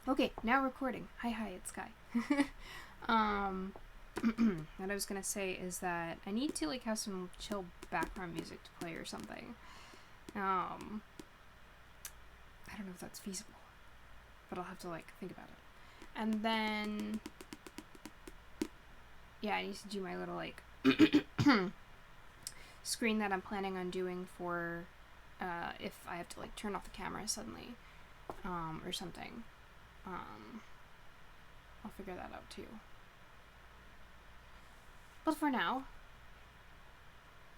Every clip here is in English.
Okay, now recording. Hi, it's Sky. What I was gonna say is that I need to like have some chill background music to play or something. I don't know if that's feasible, but I'll have to like think about it. And then, yeah, I need to do my little like screen that I'm planning on doing for if I have to like turn off the camera suddenly, or something. I'll figure that out too. But for now,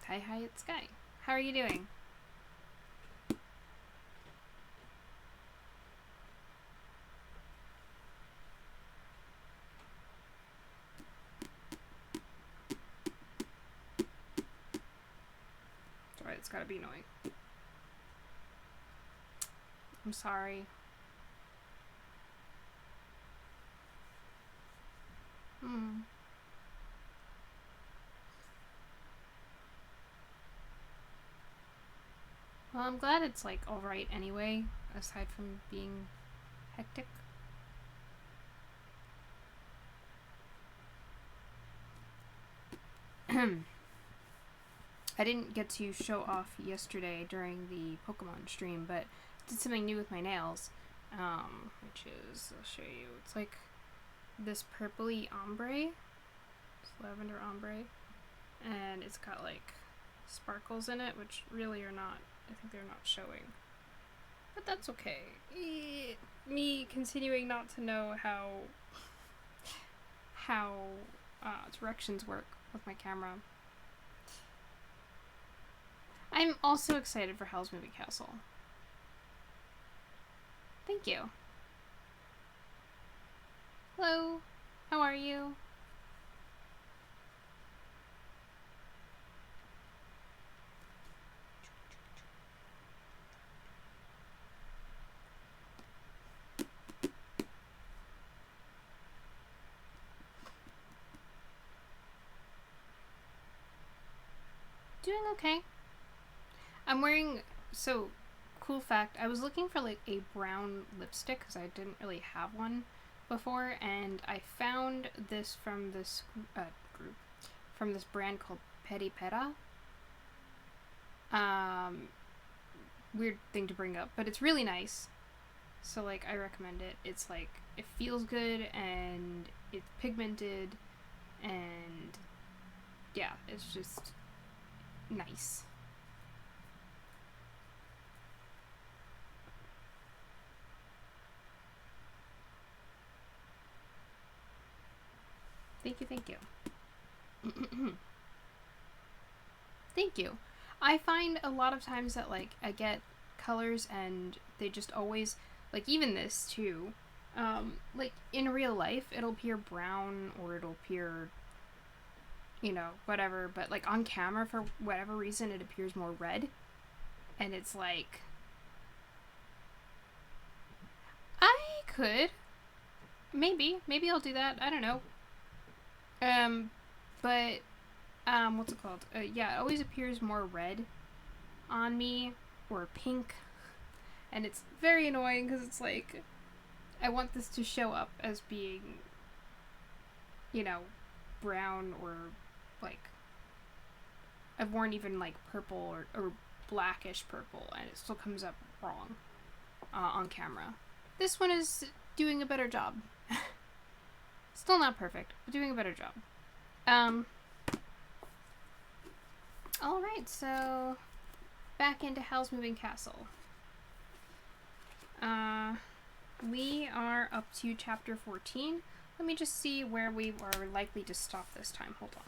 hi, it's Sky. How are you doing? Sorry, it's gotta be annoying. I'm sorry. Well, I'm glad it's like alright anyway, aside from being hectic. I didn't get to show off yesterday during the Pokemon stream, but I did something new with my nails, which is, I'll show you, it's like this purpley ombre, it's lavender ombre, and it's got like sparkles in it, which really are not, I think they're not showing, but that's okay. Me continuing not to know how directions work with my camera. I'm also excited for Howl's Moving Castle. Thank you. Hello, how are you? Doing okay. I'm wearing, so, cool fact, I was looking for like a brown lipstick because I didn't really have one before, and I found this from this group, from this brand called Peri Pera. Weird thing to bring up, but it's really nice. So like, I recommend it. It's like, it feels good and it's pigmented and yeah, it's just nice. Thank you. Thank you. I find a lot of times that like I get colors and they just always, like even this too, like in real life it'll appear brown or it'll appear, you know, whatever, but like on camera for whatever reason it appears more red, and it's like, I could maybe I'll do that, I don't know. But what's it called? Yeah, it always appears more red on me, or pink, and it's very annoying because it's like, I want this to show up as being, you know, brown, or like, I've worn even like purple or blackish purple, and it still comes up wrong on camera. This one is doing a better job. Still not perfect, but doing a better job. Alright, so back into Howl's Moving Castle. We are up to chapter 14. Let me just see where we are likely to stop this time. Hold on.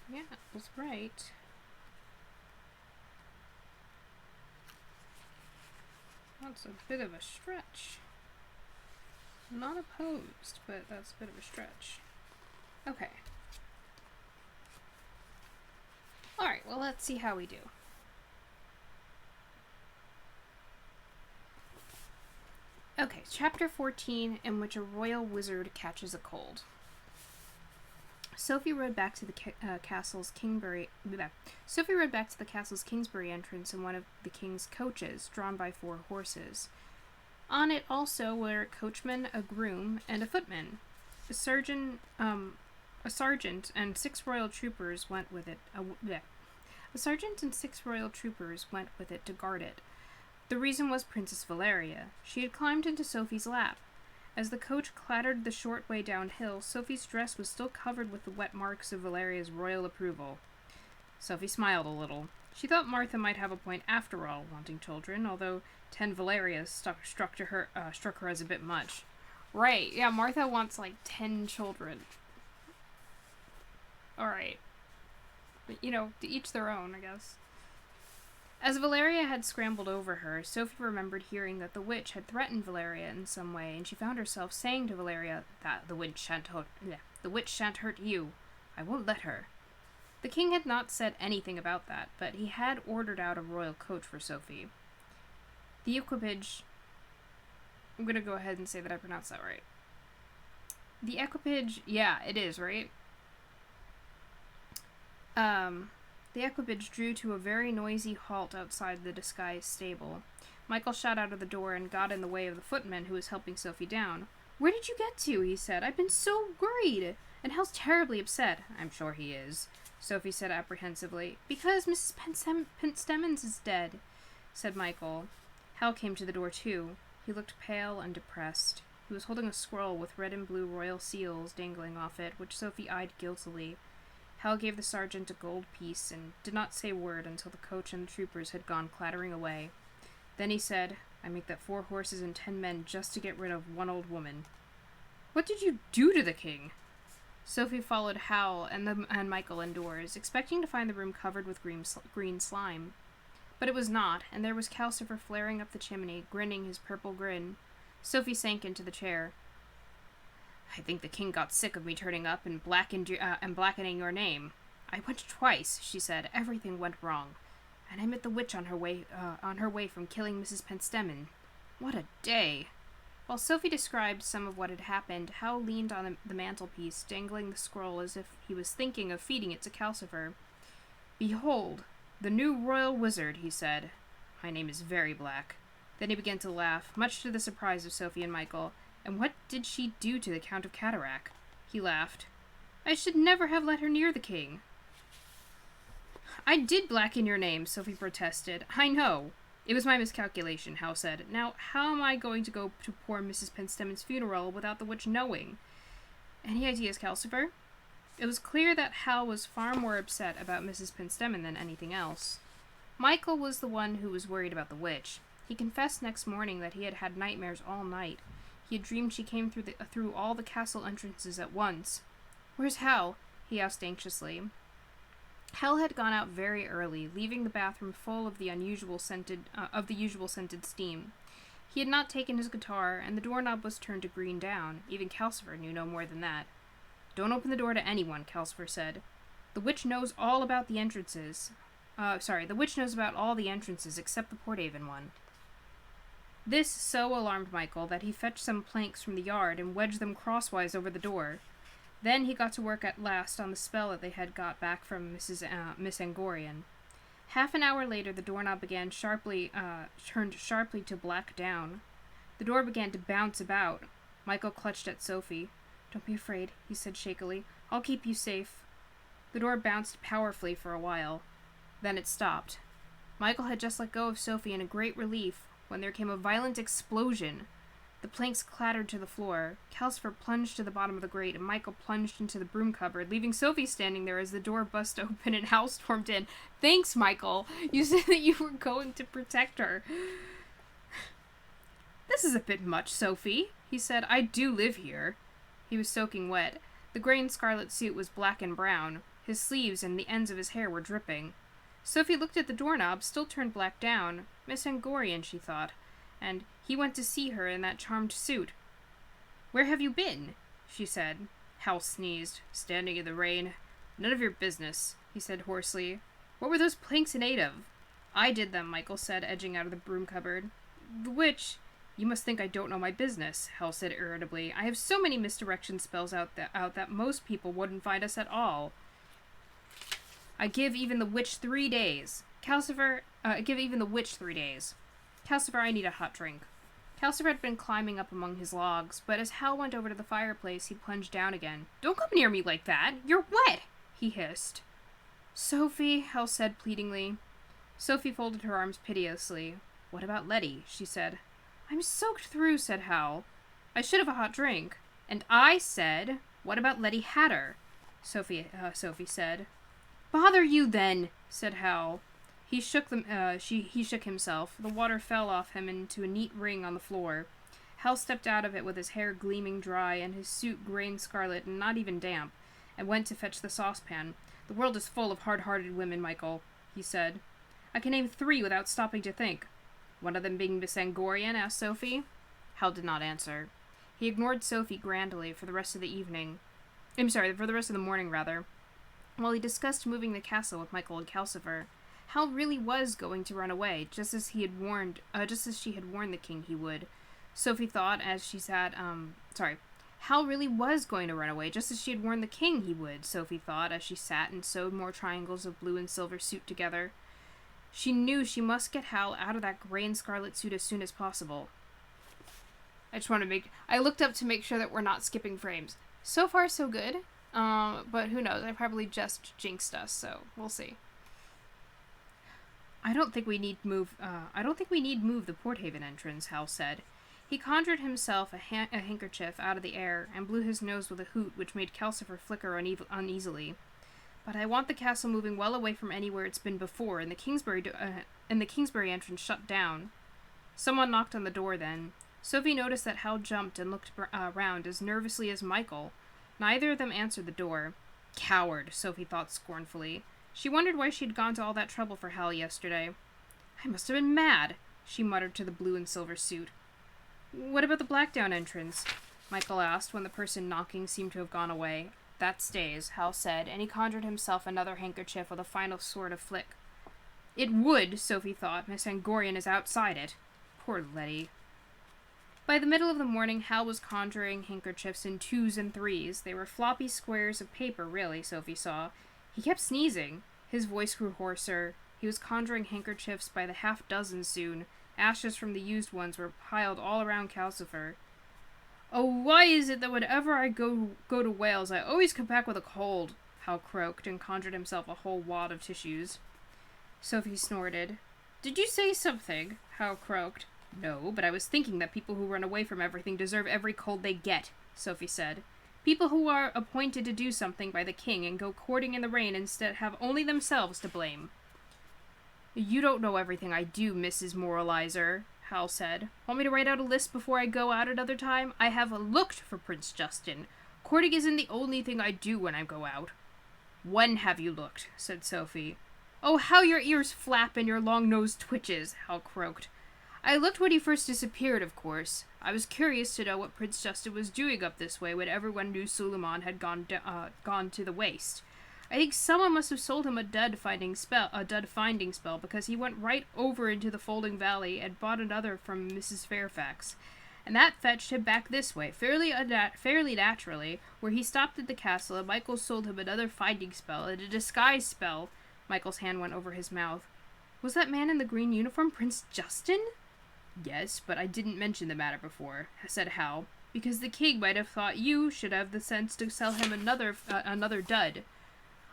Yeah, that's right. That's a bit of a stretch. Not opposed, but that's a bit of a stretch. Okay. Alright, well, let's see how we do. Okay, chapter 14, in which a royal wizard catches a cold. Sophie rode back to the castle's Kingsbury entrance in one of the king's coaches, drawn by 4 horses. On it also were a coachman, a groom, and a footman. A sergeant and 6 royal troopers went with it. A sergeant and 6 royal troopers went with it to guard it. The reason was Princess Valeria. She had climbed into Sophie's lap. As the coach clattered the short way downhill, Sophie's dress was still covered with the wet marks of Valeria's royal approval. Sophie smiled a little. She thought Martha might have a point after all, wanting children, although 10 Valerias struck her as a bit much. Right, yeah, Martha wants like 10 children. Alright. But, to each their own, I guess. As Valeria had scrambled over her, Sophie remembered hearing that the witch had threatened Valeria in some way, and she found herself saying to Valeria that the witch shan't hurt you. I won't let her. The king had not said anything about that, but he had ordered out a royal coach for Sophie. The equipage... I'm going to go ahead and say that I pronounced that right. The equipage... Yeah, it is, right? The equipage drew to a very noisy halt outside the disguised stable. Michael shot out of the door and got in the way of the footman who was helping Sophie down. "Where did you get to?" he said. "I've been so worried. And Hal's terribly upset." "I'm sure he is," Sophie said apprehensively. "Because Mrs. Pentstemmons is dead," said Michael. Hal came to the door too. He looked pale and depressed. He was holding a scroll with red and blue royal seals dangling off it, which Sophie eyed guiltily. Hal gave the sergeant a gold piece and did not say a word until the coach and the troopers had gone clattering away. Then he said, "I make that 4 horses and 10 men just to get rid of one old woman." "What did you do to the king?" Sophie followed Hal and Michael indoors, expecting to find the room covered with green slime. But it was not, and there was Calcifer flaring up the chimney, grinning his purple grin. Sophie sank into the chair. "I think the king got sick of me turning up and blackening your name. I went twice," she said. "Everything went wrong. And I met the witch on her way from killing Mrs. Pentstemmon. What a day!" While Sophie described some of what had happened, Hal leaned on the mantelpiece, dangling the scroll as if he was thinking of feeding it to Calcifer. "Behold, the new royal wizard," he said. "My name is very black." Then he began to laugh, much to the surprise of Sophie and Michael. "And what did she do to the Count of Cataract?" He laughed. "I should never have let her near the king." "I did blacken your name," Sophie protested. "I know. It was my miscalculation," Hal said. "Now, how am I going to go to poor Mrs. Pentstemmon's funeral without the witch knowing? Any ideas, Calcifer?" It was clear that Hal was far more upset about Mrs. Pentstemmon than anything else. Michael was the one who was worried about the witch. He confessed next morning that he had had nightmares all night. He had dreamed she came through all the castle entrances at once. "Where's Hal?" he asked anxiously. Hal had gone out very early, leaving the bathroom full of the usual scented steam. He had not taken his guitar, and the doorknob was turned to green down. Even Calcifer knew no more than that. "Don't open the door to anyone," Calcifer said. The witch knows all about the entrances. The witch knows about all the entrances except the Porthaven one." This so alarmed Michael that he fetched some planks from the yard and wedged them crosswise over the door. Then he got to work at last on the spell that they had got back from Miss Angorian. Half an hour later, the doorknob turned sharply to black down. The door began to bounce about. Michael clutched at Sophie. "Don't be afraid," he said shakily. "I'll keep you safe." The door bounced powerfully for a while. Then it stopped. Michael had just let go of Sophie in a great relief when there came a violent explosion. The planks clattered to the floor. Calcifer plunged to the bottom of the grate, and Michael plunged into the broom cupboard, leaving Sophie standing there as the door bust open and Hal stormed in. "Thanks, Michael. You said that you were going to protect her." "This is a bit much, Sophie," he said. "I do live here." He was soaking wet. The gray and scarlet suit was black and brown. His sleeves and the ends of his hair were dripping. Sophie looked at the doorknob, still turned black down. Miss Angorian, she thought. And he went to see her in that charmed suit. Where have you been? She said. Hal sneezed, standing in the rain. None of your business, he said hoarsely. What were those planks in aid of? I did them, Michael said, edging out of the broom cupboard. Which? You must think I don't know my business, Hal said irritably. I have so many misdirection spells out that most people wouldn't find us at all. I give even the witch 3 days. Give even the witch 3 days. Calcifer, I need a hot drink. Calcifer had been climbing up among his logs, but as Hal went over to the fireplace, he plunged down again. Don't come near me like that! You're wet! He hissed. Sophie, Hal said pleadingly. Sophie folded her arms piteously. What about Letty? She said. I'm soaked through, said Hal. I should have a hot drink. And I said, what about Letty Hatter? Sophie said. Bother you then, said Hal. He shook himself. The water fell off him into a neat ring on the floor. Hal stepped out of it with his hair gleaming dry and his suit grained scarlet and not even damp, and went to fetch the saucepan. The world is full of hard-hearted women, Michael, he said. I can name 3 without stopping to think. One of them being Miss Angorian? Asked Sophie. Hal did not answer. He ignored Sophie grandly for the rest of the evening. For the rest of the morning, rather. While he discussed moving the castle with Michael and Calcifer, Hal really was going to run away, just as she had warned the king he would. Sophie thought as she sat, Hal really was going to run away, just as she had warned the king he would, Sophie thought as she sat and sewed more triangles of blue and silver suit together. She knew she must get Hal out of that gray and scarlet suit as soon as possible. I looked up to make sure that we're not skipping frames. So far, so good. But who knows? I probably just jinxed us, so we'll see. I don't think we need move the Porthaven entrance, Hal said. He conjured himself a handkerchief out of the air and blew his nose with a hoot which made Calcifer flicker uneasily. But I want the castle moving well away from anywhere it's been before, and the Kingsbury entrance shut down. Someone knocked on the door then. Sophie noticed that Hal jumped and looked around as nervously as Michael. Neither of them answered the door. Coward, Sophie thought scornfully. She wondered why she'd gone to all that trouble for Hal yesterday. I must have been mad, she muttered to the blue and silver suit. What about the Blackdown entrance? Michael asked when the person knocking seemed to have gone away. That stays, Hal said, and he conjured himself another handkerchief with a final sort of flick. It would, Sophie thought. Miss Angorian is outside it. Poor Letty. By the middle of the morning, Hal was conjuring handkerchiefs in 2s and 3s. They were floppy squares of paper, really, Sophie saw. He kept sneezing. His voice grew hoarser. He was conjuring handkerchiefs by the half-dozen soon. Ashes from the used ones were piled all around Calcifer. Oh, why is it that whenever I go to Wales, I always come back with a cold? Hal croaked and conjured himself a whole wad of tissues. Sophie snorted. Did you say something? Hal croaked. No, but I was thinking that people who run away from everything deserve every cold they get, Sophie said. People who are appointed to do something by the king and go courting in the rain instead have only themselves to blame. You don't know everything I do, Mrs. Moralizer, Hal said. Want me to write out a list before I go out another time? I have looked for Prince Justin. Courting isn't the only thing I do when I go out. When have you looked? Said Sophie. Oh, how your ears flap and your long nose twitches, Hal croaked. I looked when he first disappeared, of course. I was curious to know what Prince Justin was doing up this way when everyone knew Suleiman had gone to the waste. I think someone must have sold him a dud finding spell because he went right over into the Folding Valley and bought another from Mrs. Fairfax. And that fetched him back this way, fairly naturally, where he stopped at the castle and Michael sold him another finding spell and a disguise spell. Michael's hand went over his mouth. Was that man in the green uniform Prince Justin? Yes, but I didn't mention the matter before, said Hal, because the king might have thought you should have the sense to sell him another dud.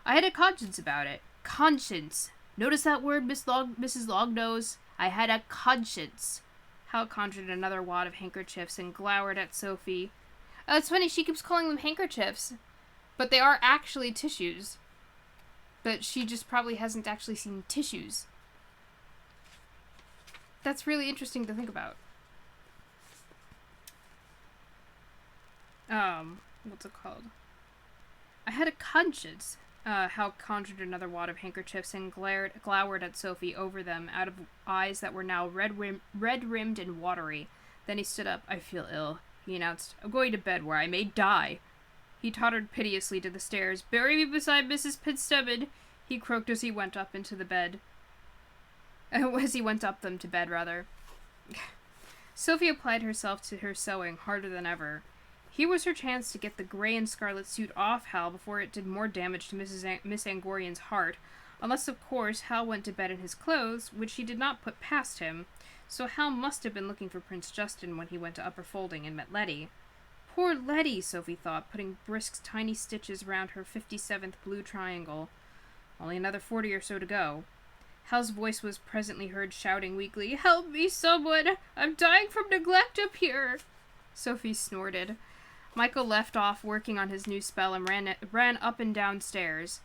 I had a conscience about it. Conscience. Notice that word, Mrs. Longnose? I had a conscience. Hal conjured another wad of handkerchiefs and glowered at Sophie. Oh, it's funny, she keeps calling them handkerchiefs, but they are actually tissues. But she just probably hasn't actually seen tissues. That's really interesting to think about. What's it called? I had a conscience. Hal conjured another wad of handkerchiefs and glowered at Sophie over them out of eyes that were now red-rimmed and watery. Then he stood up. I feel ill. he announced. I'm going to bed where I may die. He tottered piteously to the stairs. Bury me beside Mrs. Fitzstubben, he croaked as he went up into the bed. As he went up them to bed, rather. Sophie applied herself to her sewing harder than ever. Here was her chance to get the gray and scarlet suit off Hal before it did more damage to Miss Angorian's heart, unless, of course, Hal went to bed in his clothes, which she did not put past him, so Hal must have been looking for Prince Justin when he went to Upper Folding and met Letty. Poor Letty, Sophie thought, putting brisk tiny stitches round her 57th blue triangle. Only another 40 or so to go. Hal's voice was presently heard shouting weakly, Help me, someone! I'm dying from neglect up here! Sophie snorted. Michael left off working on his new spell and ran up and down stairs.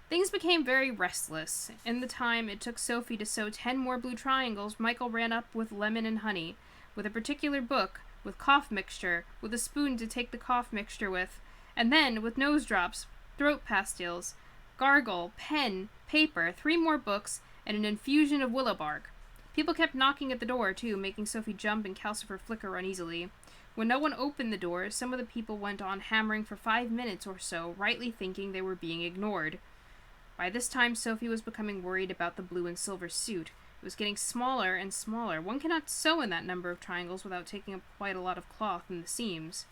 Things became very restless. In the time it took Sophie to sew 10 more blue triangles, Michael ran up with lemon and honey, with a particular book, with cough mixture, with a spoon to take the cough mixture with, and then, with nose drops, throat pastilles, gargle, pen, paper, 3 more books, and an infusion of willow bark. People kept knocking at the door, too, making Sophie jump and Calcifer flicker uneasily. When no one opened the door, some of the people went on hammering for 5 minutes or so, rightly thinking they were being ignored. By this time, Sophie was becoming worried about the blue and silver suit. It was getting smaller and smaller. One cannot sew in that number of triangles without taking up quite a lot of cloth in the seams.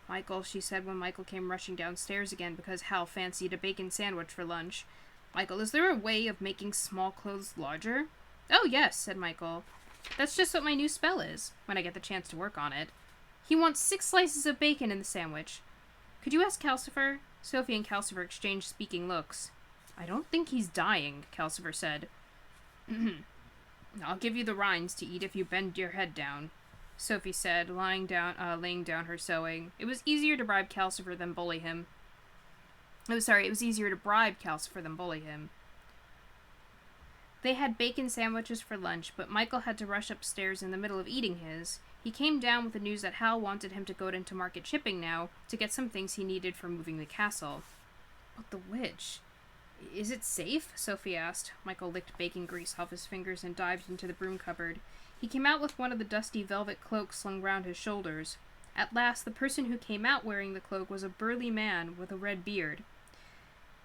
Michael, she said when Michael came rushing downstairs again because Hal fancied a bacon sandwich for lunch. Michael, is there a way of making small clothes larger? Oh, yes, said Michael. That's just what my new spell is, when I get the chance to work on it. He wants 6 slices of bacon in the sandwich. Could you ask Calcifer? Sophie and Calcifer exchanged speaking looks. I don't think he's dying, Calcifer said. I'll give you the rinds to eat if you bend your head down, Sophie said, laying down her sewing. It was easier to bribe Calcifer than bully him. It was easier to bribe Calcifer than bully him. They had bacon sandwiches for lunch, but Michael had to rush upstairs in the middle of eating his. He came down with the news that Hal wanted him to go into market shipping now to get some things he needed for moving the castle. But the witch... Is it safe? Sophie asked. Michael licked bacon grease off his fingers and dived into the broom cupboard. He came out with one of the dusty velvet cloaks slung round his shoulders. At last, the person who came out wearing the cloak was a burly man with a red beard.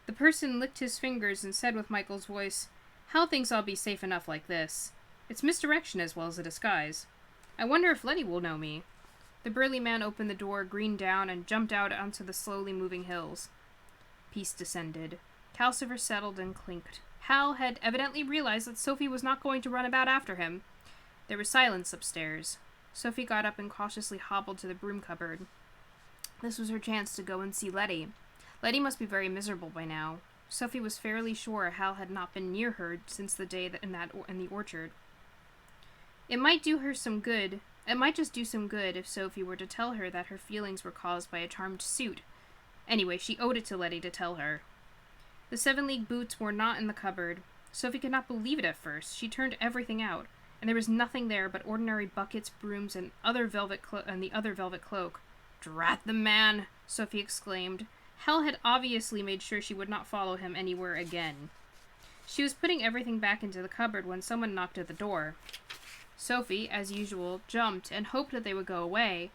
The person licked his fingers and said with Michael's voice, Hal thinks I'll be safe enough like this. It's misdirection as well as a disguise. I wonder if Letty will know me. The burly man opened the door, greened down, and jumped out onto the slowly moving hills. Peace descended. Calcifer settled and clinked. Hal had evidently realized that Sophie was not going to run about after him. There was silence upstairs. Sophie got up and cautiously hobbled to the broom cupboard. This was her chance to go and see Letty. Letty must be very miserable by now. Sophie was fairly sure Hal had not been near her since the day in the orchard. It might do her some good. It might just do some good if Sophie were to tell her that her feelings were caused by a charmed suit. Anyway, she owed it to Letty to tell her. The 7-league boots were not in the cupboard. Sophie could not believe it at first. She turned everything out, and there was nothing there but ordinary buckets, brooms, and the other velvet cloak. Drat the man! Sophie exclaimed. Hal had obviously made sure she would not follow him anywhere again. She was putting everything back into the cupboard when someone knocked at the door. Sophie, as usual, jumped and hoped that they would go away,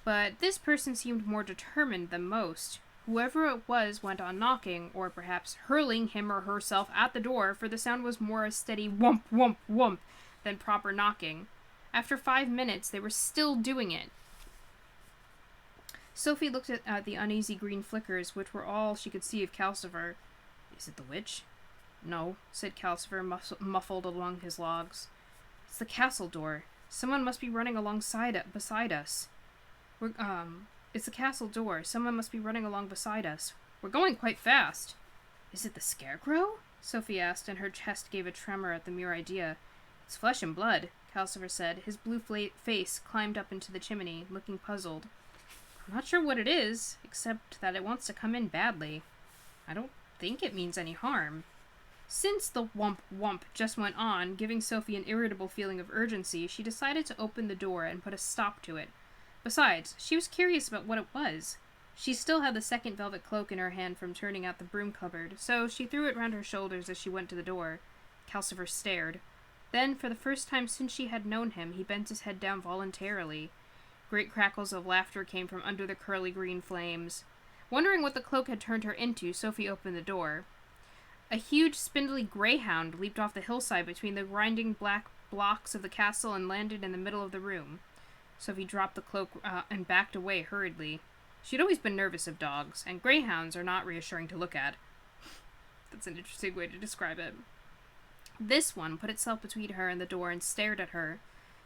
but this person seemed more determined than most. Whoever it was went on knocking, or perhaps hurling him or herself at the door, for the sound was more a steady whump, whump, whump than proper knocking. After 5 minutes, they were still doing it. Sophie looked at the uneasy green flickers, which were all she could see of Calcifer. Is it the witch? No, said Calcifer, muffled along his logs. It's the castle door. Someone must be running beside us. It's the castle door. Someone must be running along beside us. We're going quite fast. Is it the Scarecrow? Sophie asked, and her chest gave a tremor at the mere idea. It's flesh and blood, Calcifer said. His blue face climbed up into the chimney, looking puzzled. I'm not sure what it is, except that it wants to come in badly. I don't think it means any harm. Since the whump whump just went on, giving Sophie an irritable feeling of urgency, she decided to open the door and put a stop to it. Besides, she was curious about what it was. She still had the second velvet cloak in her hand from turning out the broom cupboard, so she threw it round her shoulders as she went to the door. Calcifer stared. Then, for the first time since she had known him, he bent his head down voluntarily. Great crackles of laughter came from under the curly green flames. Wondering what the cloak had turned her into, Sophie opened the door. A huge, spindly greyhound leaped off the hillside between the grinding black blocks of the castle and landed in the middle of the room. Sophie dropped the cloak and backed away hurriedly. She'd always been nervous of dogs, and greyhounds are not reassuring to look at. That's an interesting way to describe it. This one put itself between her and the door and stared at her.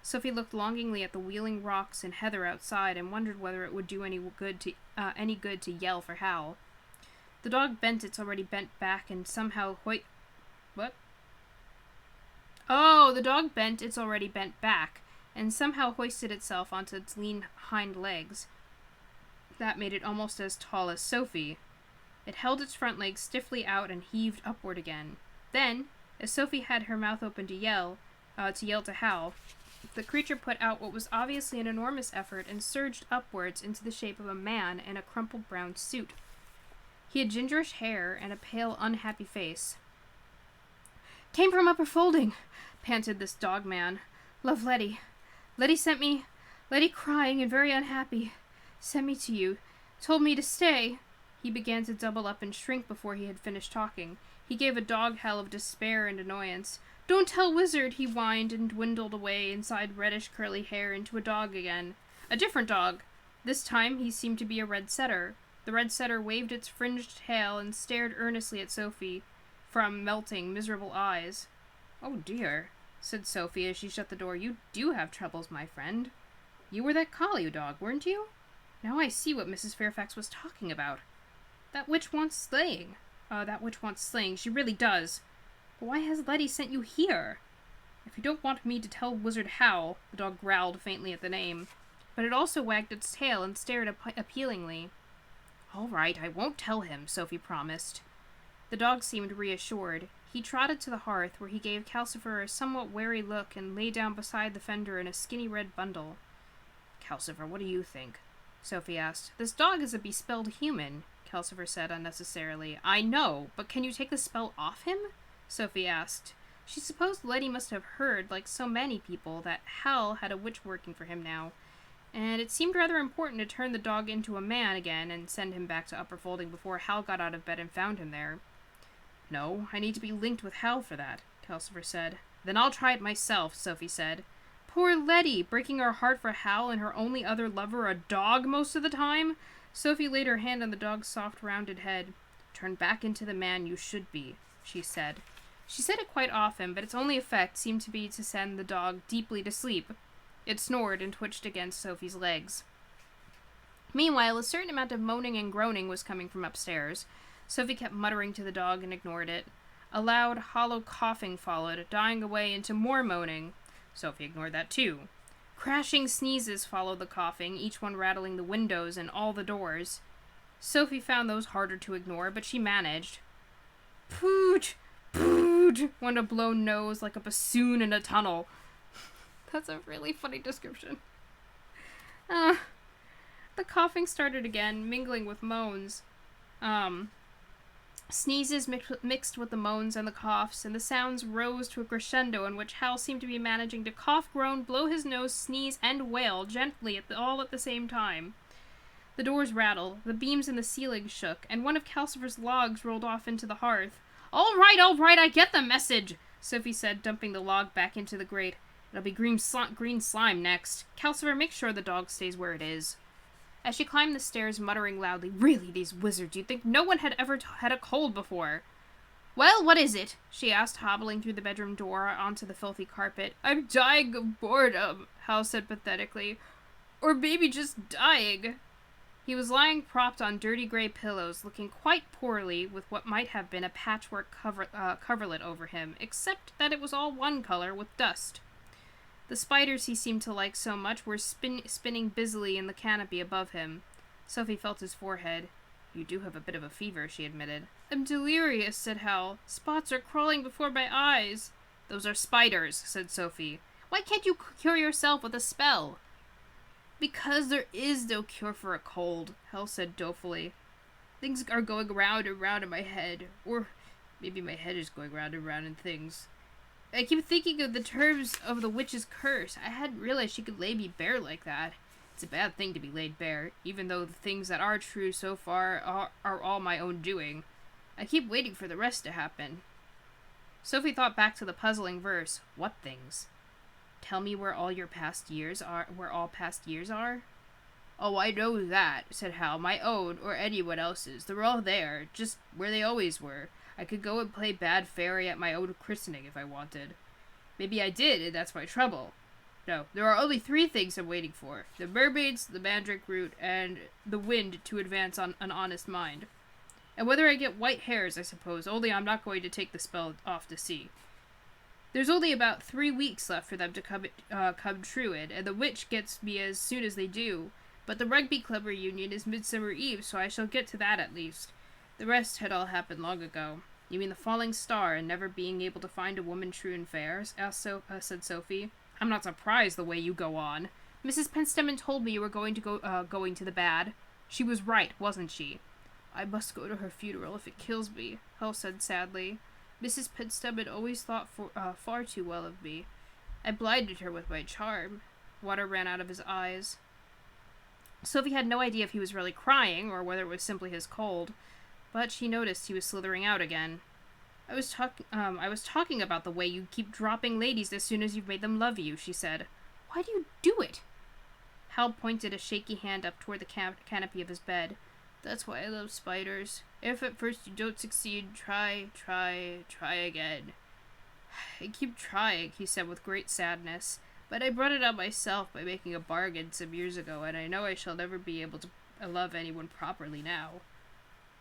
Sophie looked longingly at the wheeling rocks and heather outside and wondered whether it would do any good to yell for Howl. The dog bent its already bent back and somehow What? Oh, the dog bent its already bent back and somehow hoisted itself onto its lean hind legs. That made it almost as tall as Sophie. It held its front legs stiffly out and heaved upward again. Then, as Sophie had her mouth open to yell to Howl, the creature put out what was obviously an enormous effort and surged upwards into the shape of a man in a crumpled brown suit. He had gingerish hair and a pale, unhappy face. "Came from Upper Folding," panted this dog man. "Love Letty. Letty sent me. Letty crying and very unhappy. Sent me to you. Told me to stay." He began to double up and shrink before he had finished talking. He gave a dog howl of despair and annoyance. "Don't tell Wizard," he whined and dwindled away inside reddish curly hair into a dog again. A different dog. This time he seemed to be a red setter. The red setter waved its fringed tail and stared earnestly at Sophie from melting, miserable eyes. "Oh dear," said Sophie as she shut the door. "You do have troubles, my friend. You were that collie dog, weren't you? Now I see what Mrs. Fairfax was talking about. That witch wants slaying. She really does. But why has Letty sent you here? If you don't want me to tell Wizard Howl," the dog growled faintly at the name, but it also wagged its tail and stared appealingly. "All right, I won't tell him," Sophie promised. The dog seemed reassured. He trotted to the hearth, where he gave Calcifer a somewhat wary look and lay down beside the fender in a skinny red bundle. "Calcifer, what do you think?" Sophie asked. "This dog is a bespelled human," Calcifer said unnecessarily. "I know, but can you take the spell off him?" Sophie asked. She supposed Letty must have heard, like so many people, that Howl had a witch working for him now, and it seemed rather important to turn the dog into a man again and send him back to Upper Folding before Howl got out of bed and found him there. "No, I need to be linked with Howl for that," Calcifer said. "Then I'll try it myself," Sophie said. Poor Letty, breaking her heart for Howl and her only other lover a dog most of the time. Sophie laid her hand on the dog's soft, rounded head. "Turn back into the man you should be," she said. She said it quite often, but its only effect seemed to be to send the dog deeply to sleep. It snored and twitched against Sophie's legs. Meanwhile, a certain amount of moaning and groaning was coming from upstairs. Sophie kept muttering to the dog and ignored it. A loud, hollow coughing followed, dying away into more moaning. Sophie ignored that too. Crashing sneezes followed the coughing, each one rattling the windows and all the doors. Sophie found those harder to ignore, but she managed. "Pooch! Pooch!" went a blown nose like a bassoon in a tunnel. That's a really funny description. The coughing started again, mingling with moans. Sneezes mixed with the moans and the coughs, and the sounds rose to a crescendo in which Howl seemed to be managing to cough, groan, blow his nose, sneeze, and wail gently all at the same time. The doors rattled, the beams in the ceiling shook, and one of Calcifer's logs rolled off into the hearth. All right, I get the message," Sophie said, dumping the log back into the grate. "It'll be green slime next. Calcifer, make sure the dog stays where it is." As she climbed the stairs, muttering loudly, "Really, these wizards, you'd think no one had ever had a cold before." "Well, what is it?" she asked, hobbling through the bedroom door onto the filthy carpet. "I'm dying of boredom," Hal said pathetically. "Or maybe just dying." He was lying propped on dirty gray pillows, looking quite poorly with what might have been a patchwork coverlet over him, except that it was all one color with dust. The spiders he seemed to like so much were spinning busily in the canopy above him. Sophie felt his forehead. "You do have a bit of a fever," she admitted. "I'm delirious," said Hal. "Spots are crawling before my eyes." "Those are spiders," said Sophie. "Why can't you cure yourself with a spell?" "Because there is no cure for a cold," Hal said dolefully. "Things are going round and round in my head. Or maybe my head is going round and round in things. I keep thinking of the terms of the witch's curse. I hadn't realized she could lay me bare like that. It's a bad thing to be laid bare, even though the things that are true so far are all my own doing. I keep waiting for the rest to happen. Sophie thought back to the puzzling verse. What things? Tell me where all past years are? Oh, I know that, said Hal. My own, or anyone else's. They're all there, just where they always were. I could go and play bad fairy at my own christening if I wanted. Maybe I did, and that's my trouble. No, there are only 3 things I'm waiting for. The mermaids, the mandrake root, and the wind to advance on an honest mind. And whether I get white hairs, I suppose, only I'm not going to take the spell off to sea. There's only about 3 weeks left for them to come true in, and the witch gets me as soon as they do. But the rugby club reunion is Midsummer Eve, so I shall get to that at least. The rest had all happened long ago. You mean the falling star and never being able to find a woman true and fair? Said Sophie. I'm not surprised the way you go on. Mrs. Penstemon told me you were going to the bad. She was right, wasn't she? I must go to her funeral if it kills me, Hal said sadly. Mrs. Penstemon always thought far too well of me. I blinded her with my charm. Water ran out of his eyes. Sophie had no idea if he was really crying, or whether it was simply his cold, but she noticed he was slithering out again. I was talking about the way you keep dropping ladies as soon as you've made them love you, she said. Why do you do it? Hal pointed a shaky hand up toward the canopy of his bed. That's why I love spiders. If at first you don't succeed, try again. I keep trying, he said with great sadness. But I brought it on myself by making a bargain some years ago, and I know I shall never be able to love anyone properly now.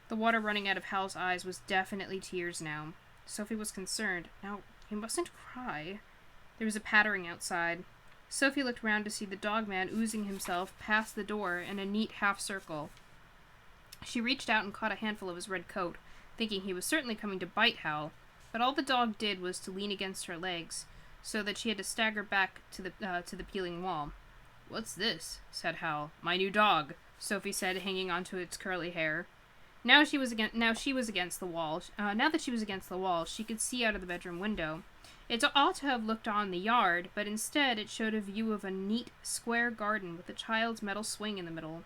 The water running out of Hal's eyes was definitely tears now. Sophie was concerned. Now, you mustn't cry. There was a pattering outside. Sophie looked round to see the dogman oozing himself past the door in a neat half-circle. She reached out and caught a handful of his red coat, thinking he was certainly coming to bite Hal, but all the dog did was to lean against her legs, so that she had to stagger back to the peeling wall. What's this? Said Hal. My new dog, Sophie said, hanging onto its curly hair. Now that she was against the wall, she could see out of the bedroom window. It ought to have looked on the yard, but instead it showed a view of a neat, square garden with a child's metal swing in the middle.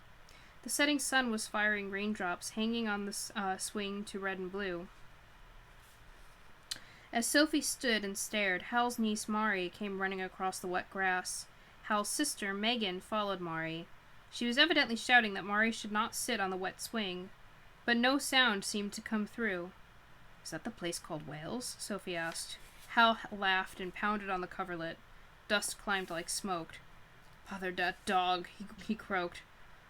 The setting sun was firing raindrops hanging on the swing to red and blue. As Sophie stood and stared, Hal's niece Mari came running across the wet grass. Hal's sister, Megan, followed Mari. She was evidently shouting that Mari should not sit on the wet swing, but no sound seemed to come through. Is that the place called Wales? Sophie asked. Hal laughed and pounded on the coverlet. Dust climbed like smoke. Bother that dog, he croaked.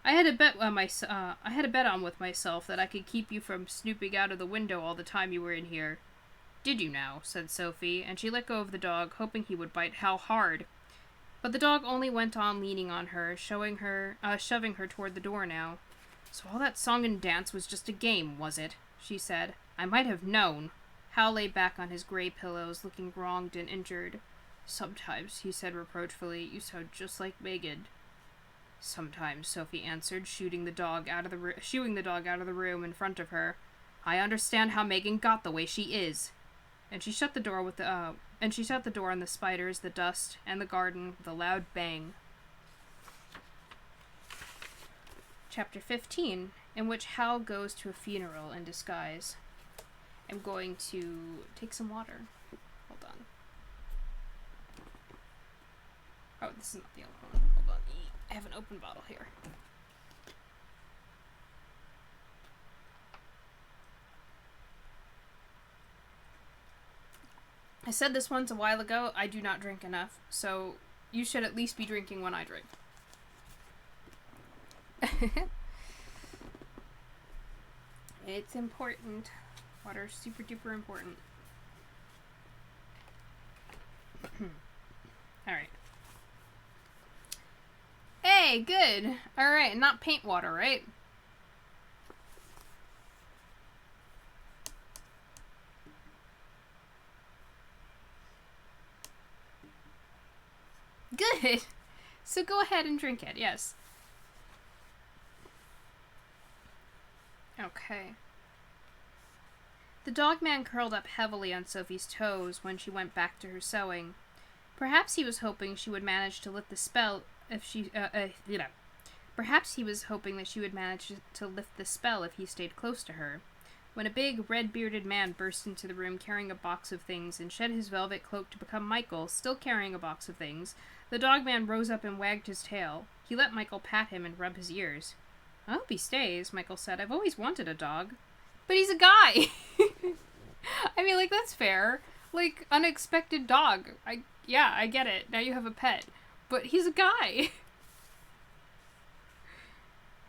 I had a bet on with myself that I could keep you from snooping out of the window all the time you were in here. Did you now? Said Sophie, and she let go of the dog, hoping he would bite Hal hard. But the dog only went on leaning on her, shoving her toward the door now. So all that song and dance was just a game, was it? She said. I might have known. Hal lay back on his gray pillows, looking wronged and injured. Sometimes, he said reproachfully, you sound just like Megan. Sometimes, Sophie answered, shooing the dog out of the room in front of her. I understand how Megan got the way she is. And she shut the door on the spiders, the dust, and the garden with a loud bang. Chapter 15, in which Hal goes to a funeral in disguise. I'm going to take some water. Hold on. Oh, this is not the other one. Hold on. I have an open bottle here. I said this once a while ago, I do not drink enough, so you should at least be drinking when I drink. It's important. Water's super duper important. Alright. Hey, good! Alright, not paint water, right? Good! So go ahead and drink it, yes. Okay. The dogman curled up heavily on Sophie's toes when she went back to her sewing. Perhaps he was hoping she would manage to lift the spell if Perhaps he was hoping that she would manage to lift the spell if he stayed close to her. When a big, red-bearded man burst into the room carrying a box of things and shed his velvet cloak to become Michael, still carrying a box of things, the dog-man rose up and wagged his tail. He let Michael pat him and rub his ears. "I hope he stays," Michael said. "I've always wanted a dog." But he's a guy! I mean, like, that's fair. Like, unexpected dog. I get it. Now you have a pet. But he's a guy!